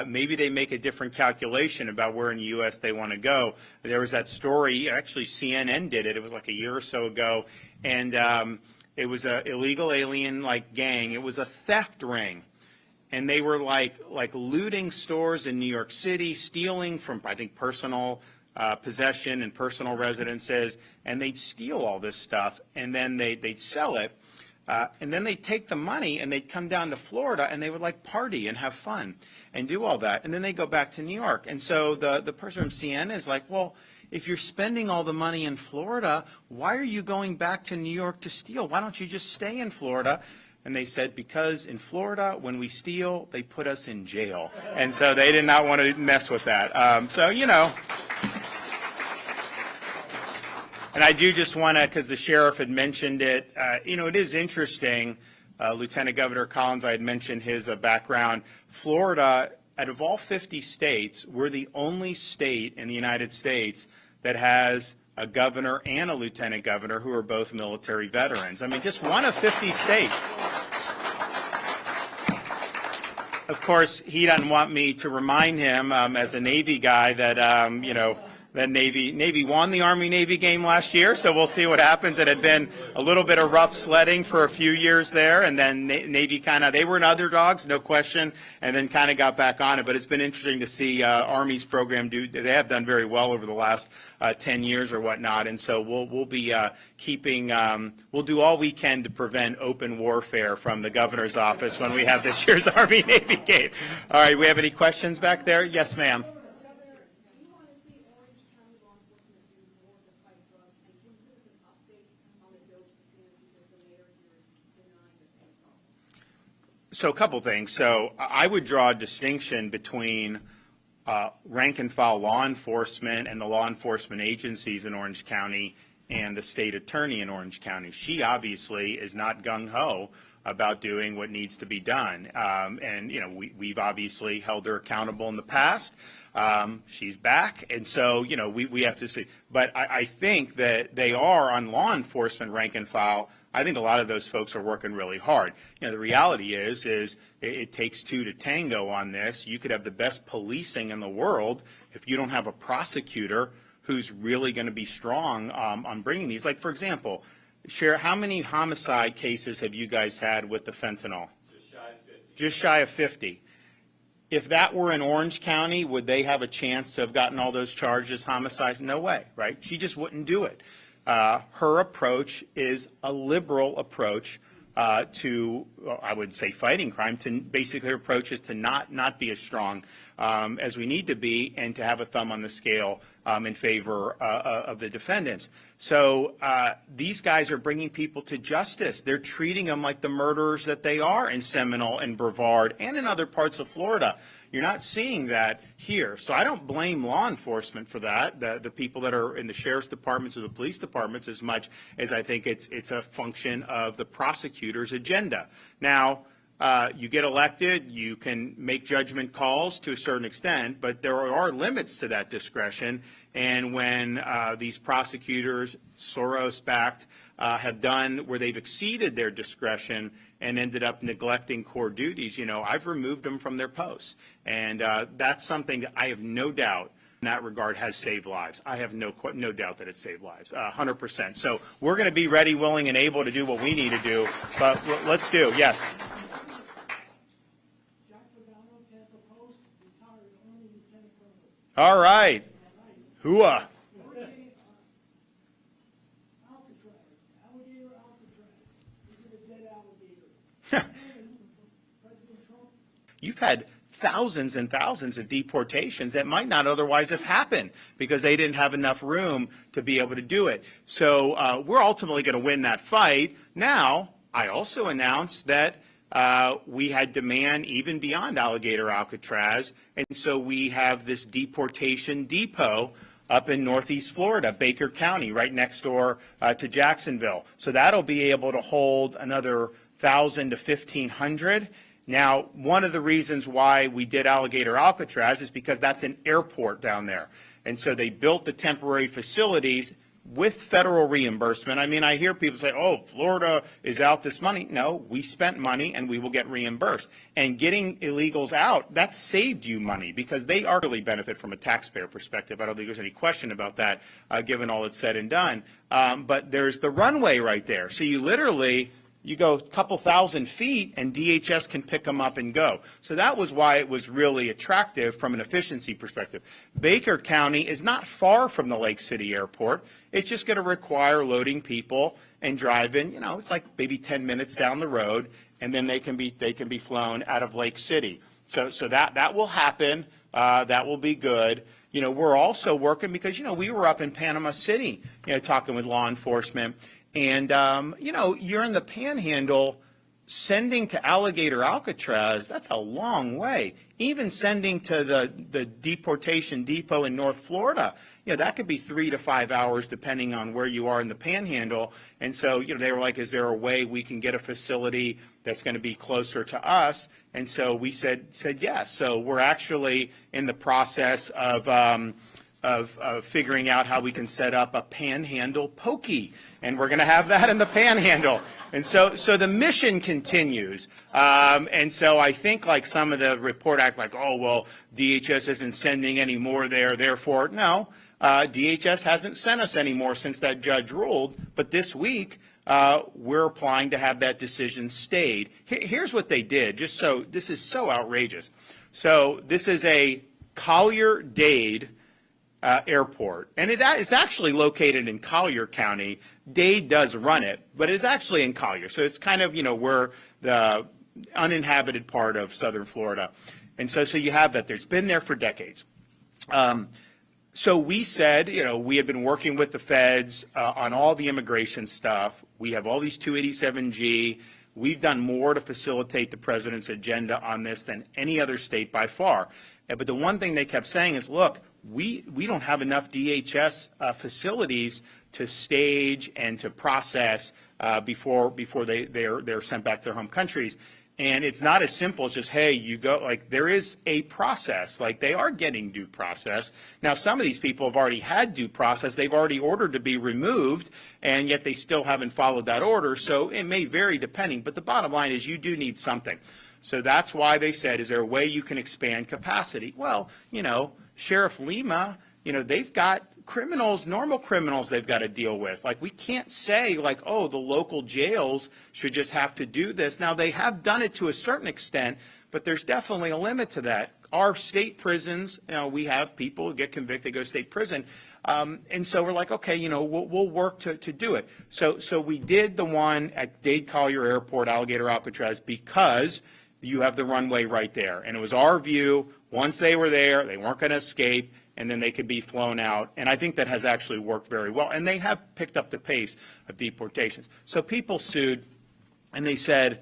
Maybe they make a different calculation about where in the U.S. they want to go. There was that story, actually CNN did it. It was like a year or so ago, and it was an illegal alien gang. It was a theft ring, and they were like looting stores in New York City, stealing from, I think, personal possession and personal residences, and they'd steal all this stuff, and then they'd sell it. And then they'd take the money and they'd come down to Florida and they would party and have fun and do all that. And then they go back to New York. And so the person from CNN is like, well, if you're spending all the money in Florida, why are you going back to New York to steal? Why don't you just stay in Florida? And they said, because in Florida, when we steal, they put us in jail. And so they did not want to mess with that. And I do just want to, because the sheriff had mentioned it, it is interesting. Lieutenant Governor Collins, I had mentioned his background. Florida, out of all 50 states, we're the only state in the United States that has a governor and a lieutenant governor who are both military veterans. I mean, just one of 50 states. Of course, he doesn't want me to remind him, as a Navy guy, that, that Navy won the Army-Navy game last year, so we'll see what happens. It had been a little bit of rough sledding for a few years there, and then Navy they were underdogs, no question, and then kind of got back on it. But it's been interesting to see Army's program they have done very well over the last 10 years or whatnot, and so we'll be we'll do all we can to prevent open warfare from the governor's office when we have this year's Army-Navy game. All right, we have any questions back there? Yes, ma'am. So a couple things. So I would draw a distinction between rank and file law enforcement and the law enforcement agencies in Orange County and the state attorney in Orange County. She obviously is not gung-ho about doing what needs to be done. And, we've obviously held her accountable in the past. She's back. And so, we have to see. But I think that they are on law enforcement rank and file. I think a lot of those folks are working really hard. The reality is it takes two to tango on this. You could have the best policing in the world if you don't have a prosecutor who's really going to be strong on bringing these. Like, for example, Sheriff, how many homicide cases have you guys had with the fentanyl? Just shy of 50. Just shy of 50. If that were in Orange County, would they have a chance to have gotten all those charges, homicides? No way, right? She just wouldn't do it. Her approach is a liberal approach to, I would say, fighting crime, to basically her approach is to not be as strong as we need to be, and to have a thumb on the scale in favor of the defendants. So these guys are bringing people to justice. They're treating them like the murderers that they are in Seminole and Brevard and in other parts of Florida. You're not seeing that here. So I don't blame law enforcement for that, the people that are in the sheriff's departments or the police departments, as much as I think it's a function of the prosecutor's agenda. Now, you get elected, you can make judgment calls to a certain extent, but there are limits to that discretion. And when these prosecutors, Soros-backed, have done where they've exceeded their discretion and ended up neglecting core duties, I've removed them from their posts. And that's something that I have no doubt in that regard has saved lives. I have no doubt that it saved lives, 100%. So we're going to be ready, willing, and able to do what we need to do. But let's do, yes. All right. Hooah. You've had thousands and thousands of deportations that might not otherwise have happened because they didn't have enough room to be able to do it. So we're ultimately going to win that fight. Now, I also announced that we had demand even beyond Alligator Alcatraz, and so we have this deportation depot up in Northeast Florida, Baker County, right next door to Jacksonville. So that'll be able to hold another 1,000 to 1,500. Now, one of the reasons why we did Alligator Alcatraz is because that's an airport down there. And so they built the temporary facilities with federal reimbursement. I mean, I hear people say, oh, Florida is out this money. No, we spent money and we will get reimbursed. And getting illegals out, that saved you money because they are really benefit from a taxpayer perspective. I don't think there's any question about that, given all that's said and done. But there's the runway right there. So you literally, you go a couple thousand feet and DHS can pick them up and go. So that was why it was really attractive from an efficiency perspective. Baker County is not far from the Lake City Airport. It's just going to require loading people and driving, it's like maybe 10 minutes down the road, and then they can be flown out of Lake City. So that will happen. That will be good. We're also working because, we were up in Panama City, talking with law enforcement. And, you're in the Panhandle, sending to Alligator Alcatraz, that's a long way. Even sending to the deportation depot in North Florida, that could be 3 to 5 hours depending on where you are in the Panhandle. And so, they were like, is there a way we can get a facility that's going to be closer to us? And so we said yes. So we're actually in the process of figuring out how we can set up a Panhandle pokey, and we're going to have that in the Panhandle. And so the mission continues. And so I think like some of the report act like, oh, well, DHS isn't sending any more there, therefore, no. DHS hasn't sent us any more since that judge ruled, but this week we're applying to have that decision stayed. Here's what they did, this is so outrageous. So this is a Collier-Dade airport, and it's actually located in Collier County. Dade does run it, but it's actually in Collier. So it's kind of, we're the uninhabited part of southern Florida. And so you have that there. It's been there for decades. So we said, we had been working with the feds on all the immigration stuff. We have all these 287G. We've done more to facilitate the president's agenda on this than any other state by far. But the one thing they kept saying is, look, we don't have enough DHS facilities to stage and to process before they're sent back to their home countries. And it's not as simple as just, hey, you go, like there is a process, like they are getting due process. Now, some of these people have already had due process. They've already ordered to be removed, and yet they still haven't followed that order. So it may vary depending, but the bottom line is you do need something. So that's why they said, is there a way you can expand capacity? Well, Sheriff Lima, they've got criminals, normal criminals they've got to deal with. Like, we can't say, like, oh, the local jails should just have to do this. Now, they have done it to a certain extent, but there's definitely a limit to that. Our state prisons, we have people who get convicted, go to state prison. And so we're like, okay, we'll work to do it. So we did the one at Dade Collier Airport, Alligator Alcatraz, because you have the runway right there. And it was our view, once they were there, they weren't going to escape, and then they could be flown out. And I think that has actually worked very well. And they have picked up the pace of deportations. So people sued, and they said,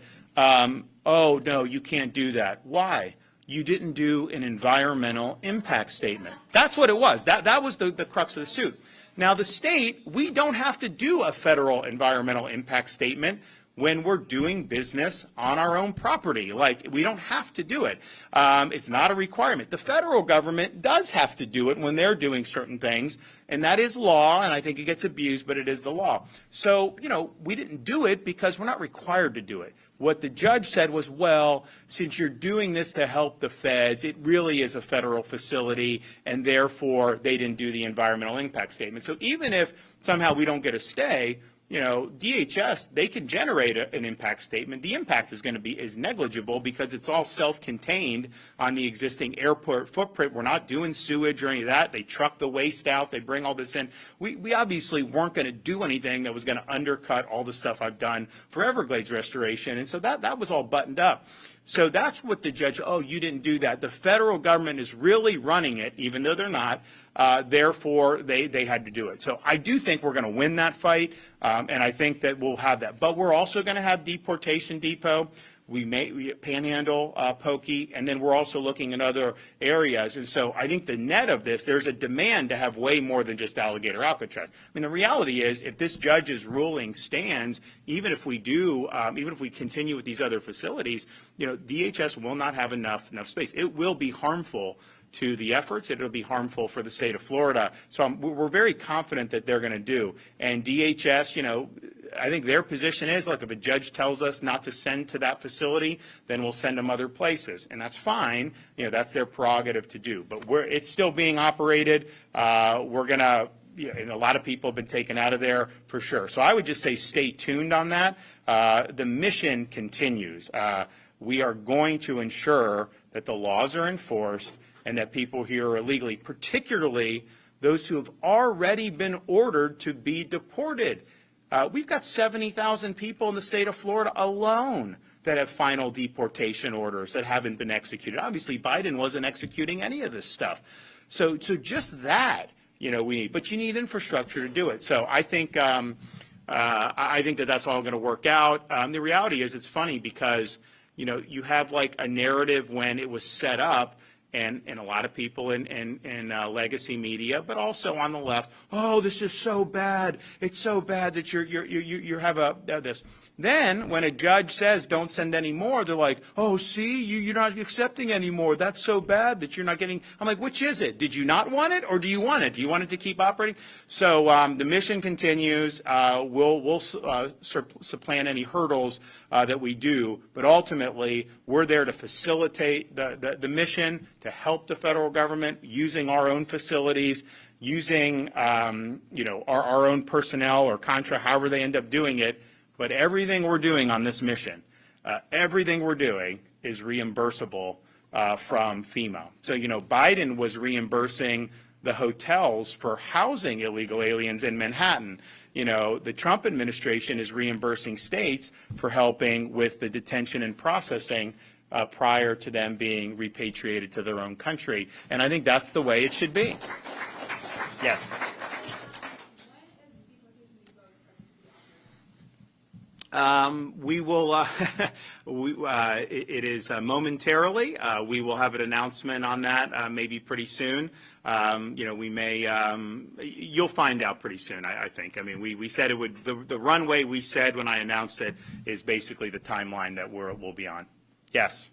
oh, no, you can't do that. Why? You didn't do an environmental impact statement. That's what it was. That was the crux of the suit. Now, the state, we don't have to do a federal environmental impact statement when we're doing business on our own property. Like, we don't have to do it. It's not a requirement. The federal government does have to do it when they're doing certain things, and that is law, and I think it gets abused, but it is the law. So, we didn't do it because we're not required to do it. What the judge said was, well, since you're doing this to help the feds, it really is a federal facility, and therefore they didn't do the environmental impact statement. So even if somehow we don't get a stay, DHS, they can generate an impact statement. The impact is negligible because it's all self-contained on the existing airport footprint. We're not doing sewage or any of that. They truck the waste out. They bring all this in. We obviously weren't going to do anything that was going to undercut all the stuff I've done for Everglades restoration. And so that was all buttoned up. So that's what the judge, oh, you didn't do that. The federal government is really running it, even though they're not. Therefore, they had to do it. So I do think we're going to win that fight, and I think that we'll have that. But we're also going to have deportation depot. We Panhandle, Pokey, and then we're also looking in other areas. And so I think the net of this, there's a demand to have way more than just Alligator Alcatraz. I mean, the reality is, if this judge's ruling stands, even if we continue with these other facilities, DHS will not have enough space. It will be harmful to the efforts. It will be harmful for the state of Florida. So we're very confident that they're going to do. And DHS, I think their position is, like, if a judge tells us not to send to that facility, then we'll send them other places. And that's fine. That's their prerogative to do. But it's still being operated. We're going to, and a lot of people have been taken out of there for sure. So I would just say stay tuned on that. The mission continues. We are going to ensure that the laws are enforced and that people here are illegally, particularly those who have already been ordered to be deported. We've got 70,000 people in the state of Florida alone that have final deportation orders that haven't been executed. Obviously, Biden wasn't executing any of this stuff. So just that, we need. But you need infrastructure to do it. So I think that that's all going to work out. The reality is, it's funny because, you have like a narrative when it was set up, and a lot of people in legacy media, but also on the left, oh, this is so bad. It's so bad that you have this. Then when a judge says don't send any more, they're like, oh, see, you're not accepting anymore. That's so bad that you're not getting. I'm like, which is it? Did you not want it, or do you want it? Do you want it to keep operating? So the mission continues. We'll supplant any hurdles that we do, but ultimately we're there to facilitate the mission, to help the federal government using our own facilities, using our own personnel or contract, however they end up doing it. But everything we're doing on this mission, everything we're doing is reimbursable from FEMA. So, Biden was reimbursing the hotels for housing illegal aliens in Manhattan. The Trump administration is reimbursing states for helping with the detention and processing prior to them being repatriated to their own country. And I think that's the way it should be. Yes. We will, it is momentarily. We will have an announcement on that maybe pretty soon. We may, you'll find out pretty soon, I think. I mean, we said it would, the runway we said when I announced it is basically the timeline that we'll be on. Yes.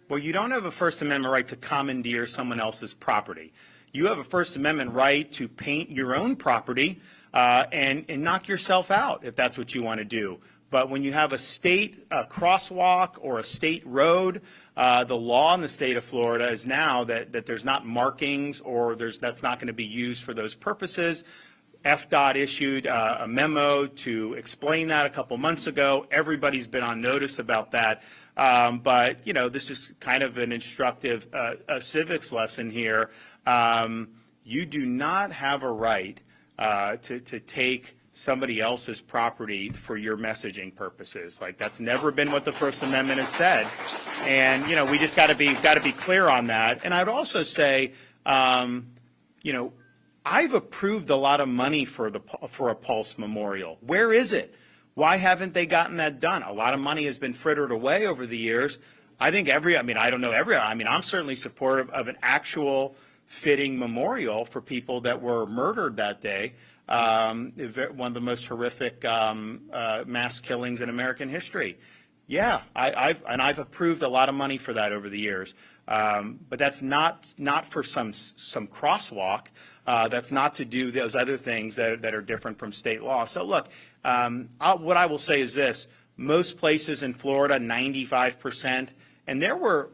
Well, you don't have a First Amendment right to commandeer someone else's property. You have a First Amendment right to paint your own property and knock yourself out if that's what you want to do. But when you have a state crosswalk or a state road, the law in the state of Florida is now that there's not markings or that's not going to be used for those purposes. FDOT issued a memo to explain that a couple months ago. Everybody's been on notice about that. But, you know, this is kind of an instructive civics lesson here. You do not have a right to take somebody else's property for your messaging purposes. Like, that's never been what the First Amendment has said. And, you know, we just got to be clear on that. And I'd also say, you know, I've approved a lot of money for a Pulse Memorial. Where is it? Why haven't they gotten that done? A lot of money has been frittered away over the years. I think I'm certainly supportive of an actual fitting memorial for people that were murdered that day. One of the most horrific mass killings in American history. Yeah, I've approved a lot of money for that over the years. But that's not for some crosswalk. That's not to do those other things that are different from state law. So look, what I will say is this: most places in Florida, 95%, and there were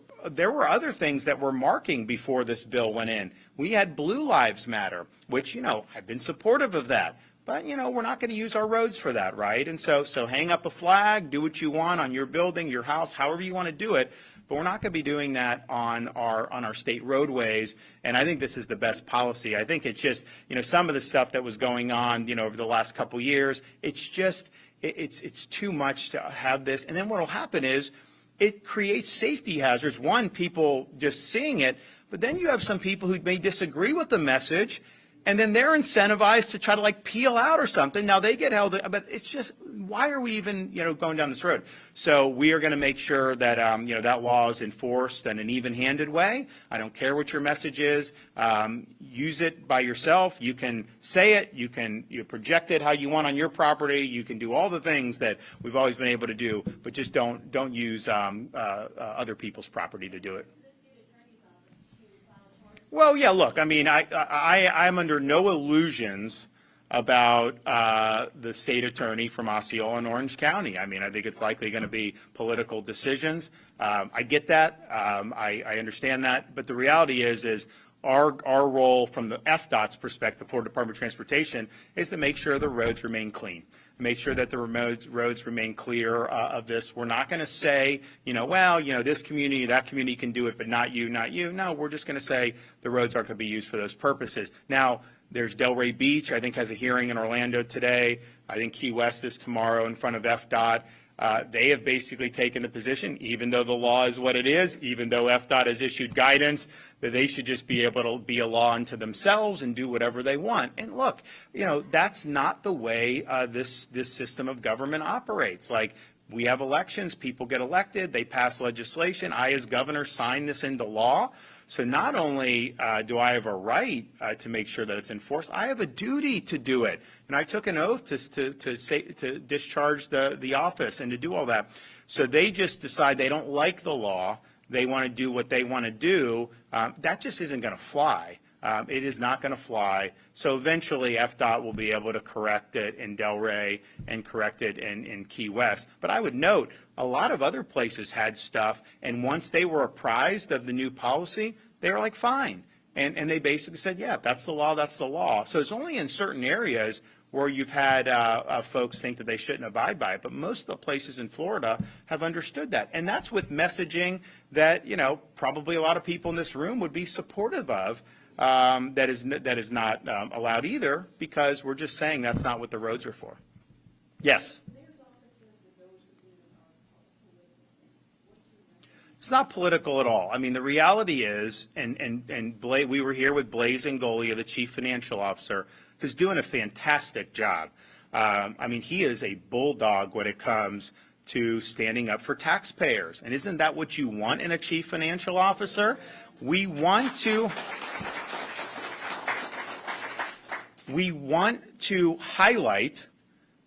other things that were marking before this bill went in. We had Blue Lives Matter, which, you know, I've been supportive of that. But, you know, we're not going to use our roads for that, right? And so hang up a flag, do what you want on your building, your house, however you want to do it. But we're not going to be doing that on our state roadways. And I think this is the best policy. I think it's just, you know, some of the stuff that was going on, you know, over the last couple of years, it's just, it's too much to have this. And then what will happen is it creates safety hazards. One, people just seeing it, but then you have some people who may disagree with the message, and then they're incentivized to try to like peel out or something. Now they get held, but it's just, why are we even, you know, going down this road? So we are going to make sure that, you know, that law is enforced in an even-handed way. I don't care what your message is. Use it by yourself. You can say it. You project it how you want on your property. You can do all the things that we've always been able to do, but just don't use other people's property to do it. Well, yeah, look, I mean, I'm under no illusions about the state attorney from Osceola and Orange County. I mean, I think it's likely going to be political decisions. I get that. I understand that. But the reality is our role from the FDOT's perspective, Florida Department of Transportation, is to make sure the roads remain clean. Make sure that the roads remain clear of this. We're not going to say, you know, well, you know, this community, that community can do it, but not you, not you. No, we're just going to say the roads aren't going to be used for those purposes. Now, there's Delray Beach, I think, has a hearing in Orlando today. I think Key West is tomorrow in front of FDOT. They have basically taken the position, even though the law is what it is, even though FDOT has issued guidance, that they should just be able to be a law unto themselves and do whatever they want. And look, you know, that's not the way this system of government operates. Like, we have elections, people get elected, they pass legislation. I, as governor, sign this into law. So not only do I have a right to make sure that it's enforced, I have a duty to do it. And I took an oath to discharge the office and to do all that. So they just decide they don't like the law. They want to do what they want to do. That just isn't going to fly. It is not going to fly. So eventually FDOT will be able to correct it in Delray and correct it in Key West. But I would note, a lot of other places had stuff, and once they were apprised of the new policy, they were like, fine. And they basically said, yeah, that's the law, that's the law. So it's only in certain areas where you've had folks think that they shouldn't abide by it. But most of the places in Florida have understood that. And that's with messaging that, you know, probably a lot of people in this room would be supportive of. That is not allowed either, because we're just saying that's not what the roads are for. Yes? It's not political at all. I mean, the reality is, we were here with Blaise Angolia, the chief financial officer, who's doing a fantastic job. I mean, he is a bulldog when it comes to standing up for taxpayers. And isn't that what you want in a chief financial officer? We want to highlight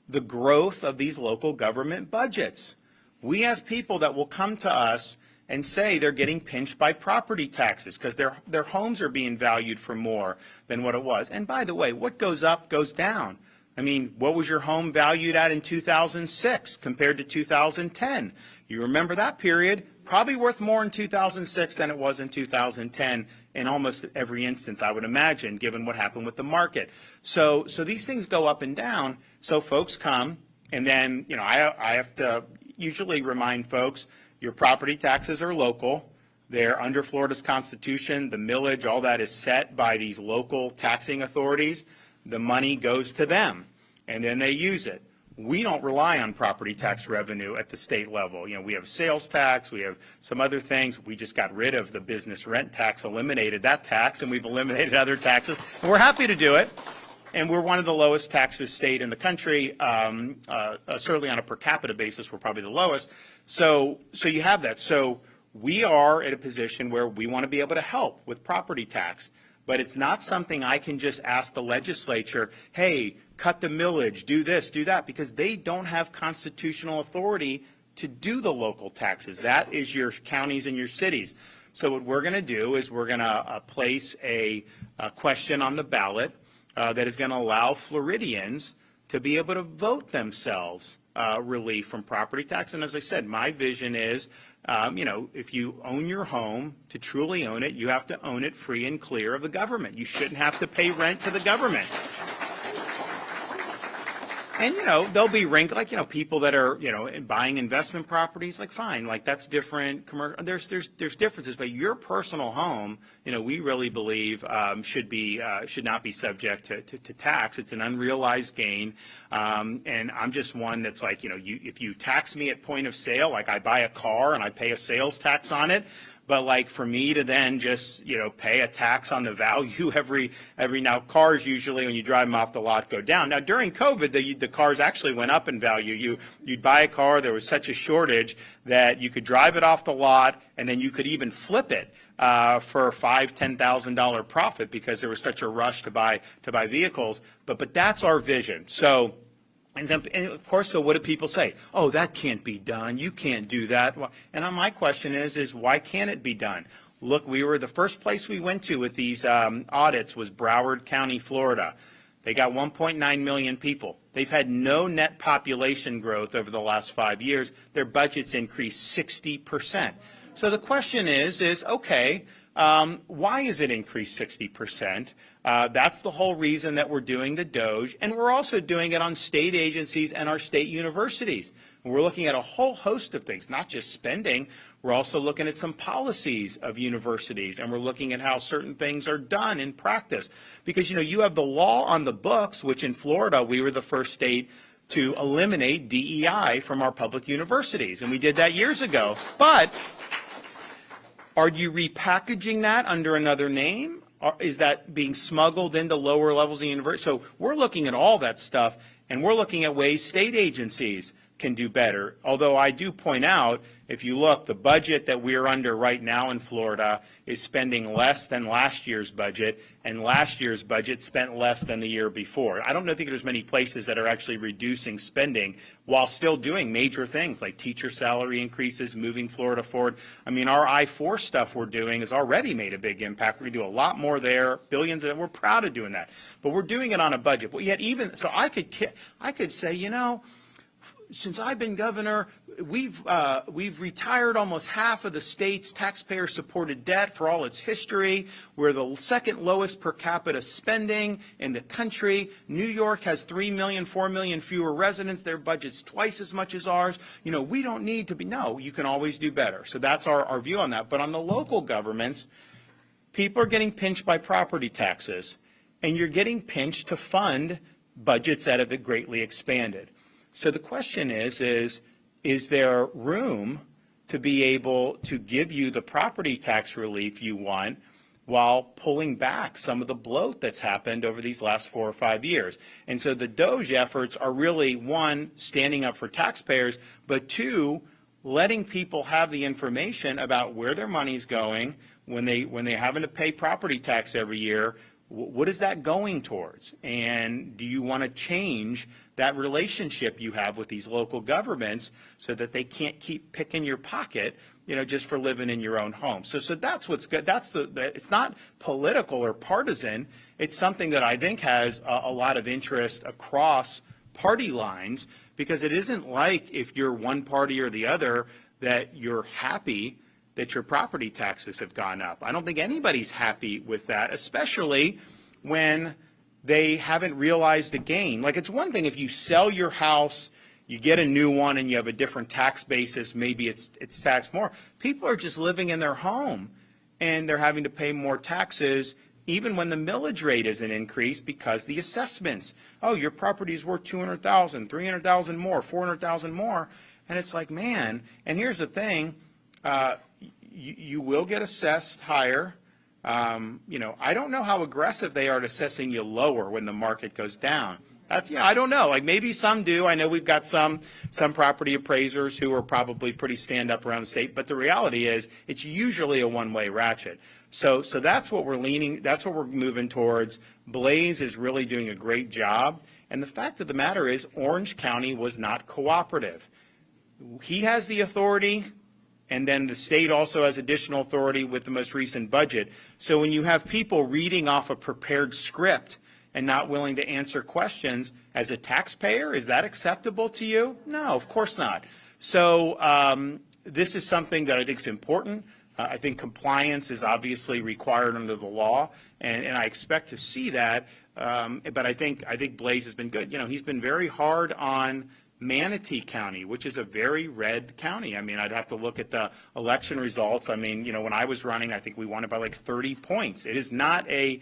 the growth of these local government budgets. We have people that will come to us and say they're getting pinched by property taxes because their homes are being valued for more than what it was. And by the way, what goes up goes down. I mean, what was your home valued at in 2006 compared to 2010? You remember that period? Probably worth more in 2006 than it was in 2010 in almost every instance, I would imagine, given what happened with the market. So these things go up and down. So folks come, and then, you know, I have to usually remind folks, your property taxes are local. They're under Florida's Constitution. The millage, all that is set by these local taxing authorities. The money goes to them, and then they use it. We don't rely on property tax revenue at the state level. You know, we have sales tax, we have some other things. We just got rid of the business rent tax, eliminated that tax, and we've eliminated other taxes. And we're happy to do it. And we're one of the lowest taxes state in the country. Certainly on a per capita basis, we're probably the lowest. So you have that. So we are at a position where we want to be able to help with property tax. But it's not something I can just ask the legislature, hey, cut the millage, do this, do that, because they don't have constitutional authority to do the local taxes. That is your counties and your cities. So what we're going to do is we're going to place a question on the ballot that is going to allow Floridians to be able to vote themselves relief from property tax. And as I said, my vision is, you know, if you own your home, to truly own it, you have to own it free and clear of the government. You shouldn't have to pay rent to the government. And, you know, there'll be like, you know, people that are, you know, buying investment properties, like, fine, like, that's different. There's differences, but your personal home, you know, we really believe should not be subject to tax. It's an unrealized gain. And I'm just one that's like, you know, if you tax me at point of sale, like I buy a car and I pay a sales tax on it, but like for me to then just, you know, pay a tax on the value every now, cars usually when you drive them off the lot go down. Now during COVID, the cars actually went up in value. You'd buy a car, there was such a shortage that you could drive it off the lot and then you could even flip it for $5,000-$10,000 profit because there was such a rush to buy vehicles. But that's our vision. So. And of course, so what do people say? Oh, that can't be done. You can't do that. And my question is why can't it be done? Look, the first place we went to with these audits was Broward County, Florida. They got 1.9 million people. They've had no net population growth over the last 5 years. Their budget's increased 60%. So the question is okay, why is it increased 60%? That's the whole reason that we're doing the DOGE, and we're also doing it on state agencies and our state universities. And we're looking at a whole host of things, not just spending. We're also looking at some policies of universities, and we're looking at how certain things are done in practice. Because, you know, you have the law on the books, which in Florida, we were the first state to eliminate DEI from our public universities, and we did that years ago. But are you repackaging that under another name? Or is that being smuggled into lower levels of university? So we're looking at all that stuff, and we're looking at ways state agencies can do better. Although I do point out, if you look, the budget that we're under right now in Florida is spending less than last year's budget, and last year's budget spent less than the year before. I don't think there's many places that are actually reducing spending while still doing major things like teacher salary increases, moving Florida forward. I mean, our I-4 stuff we're doing has already made a big impact. We do a lot more there, billions, and we're proud of doing that. But we're doing it on a budget. But yet even, so I could say, you know, since I've been governor, we've retired almost half of the state's taxpayer-supported debt for all its history. We're the second lowest per capita spending in the country. New York has 3 million, 4 million fewer residents. Their budget's twice as much as ours. You know, we don't need to be, no, you can always do better. So that's our view on that. But on the local governments, people are getting pinched by property taxes, and you're getting pinched to fund budgets that have greatly expanded. So the question is there room to be able to give you the property tax relief you want while pulling back some of the bloat that's happened over these last 4 or 5 years? And so the DOGE efforts are really, one, standing up for taxpayers, but two, letting people have the information about where their money's going when they're having to pay property tax every year. What is that going towards? And do you want to change that relationship you have with these local governments so that they can't keep picking your pocket, just for living in your own home. So that's what's good. It's not political or partisan. It's something that I think has a lot of interest across party lines, because it isn't like if you're one party or the other that you're happy that your property taxes have gone up. I don't think anybody's happy with that, especially when they haven't realized the gain. Like, it's one thing if you sell your house, you get a new one, and you have a different tax basis, maybe it's taxed more. People are just living in their home, and they're having to pay more taxes even when the millage rate isn't increased because the assessments. Oh, your property's worth $200,000, $300,000 more, $400,000 more. And it's like, man, and here's the thing, you will get assessed higher. I don't know how aggressive they are at assessing you lower when the market goes down. That's, I don't know. Like, maybe some do. I know we've got some property appraisers who are probably pretty stand up around the state, but the reality is it's usually a one-way ratchet. So that's what that's what we're moving towards. Blaze is really doing a great job. And the fact of the matter is Orange County was not cooperative. He has the authority, and then the state also has additional authority with the most recent budget. So when you have people reading off a prepared script and not willing to answer questions, as a taxpayer, is that acceptable to you? No, of course not. So this is something that I think is important. I think compliance is obviously required under the law, and I expect to see that. But I think Blaze has been good. He's been very hard on Manatee County, which is a very red county. I mean, I'd have to look at the election results. I mean, when I was running, I think we won it by like 30 points. It is not a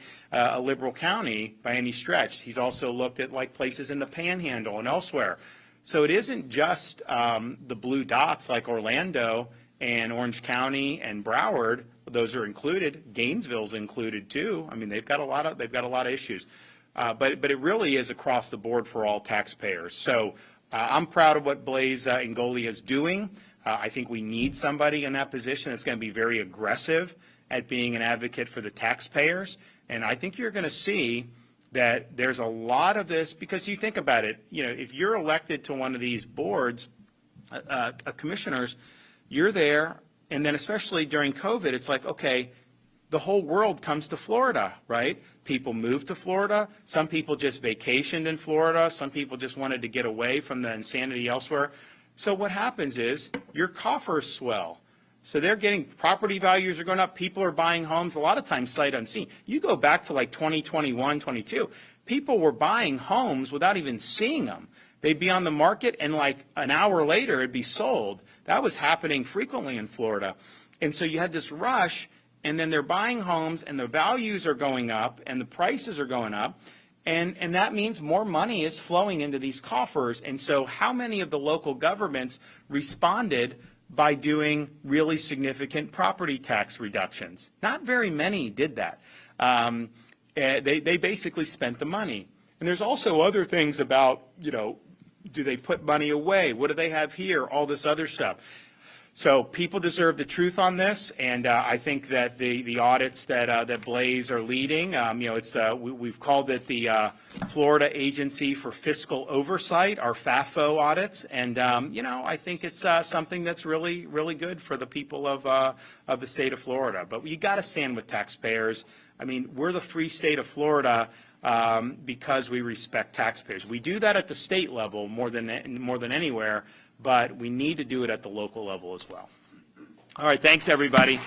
liberal county by any stretch. He's also looked at like places in the Panhandle and elsewhere. So it isn't just the blue dots like Orlando and Orange County and Broward. Those are included. Gainesville's included too. I mean, they've got a lot of issues. But it really is across the board for all taxpayers. So I'm proud of what Blaze Ngoli is doing. I think we need somebody in that position that's going to be very aggressive at being an advocate for the taxpayers. And I think you're going to see that there's a lot of this, because you think about it, if you're elected to one of these boards, commissioners, you're there, and then especially during COVID, it's like, okay, the whole world comes to Florida, right? People move to Florida. Some people just vacationed in Florida. Some people just wanted to get away from the insanity elsewhere. So what happens is your coffers swell. So they're getting, property values are going up. People are buying homes, a lot of times sight unseen. You go back to like 2021, 22, people were buying homes without even seeing them. They'd be on the market, and like an hour later it'd be sold. That was happening frequently in Florida. And so you had this rush, and then they're buying homes, and the values are going up, and the prices are going up, and that means more money is flowing into these coffers. And so how many of the local governments responded by doing really significant property tax reductions? Not very many did that. They basically spent the money. And there's also other things about, do they put money away? What do they have here? All this other stuff. So people deserve the truth on this, and I think that the audits that Blaze are leading, we've called it the Florida Agency for Fiscal Oversight, our FAFO audits, and I think it's something that's really, really good for the people of the state of Florida. But you got to stand with taxpayers. I mean, we're the free state of Florida because we respect taxpayers. We do that at the state level more than anywhere, but we need to do it at the local level as well. All right, thanks everybody.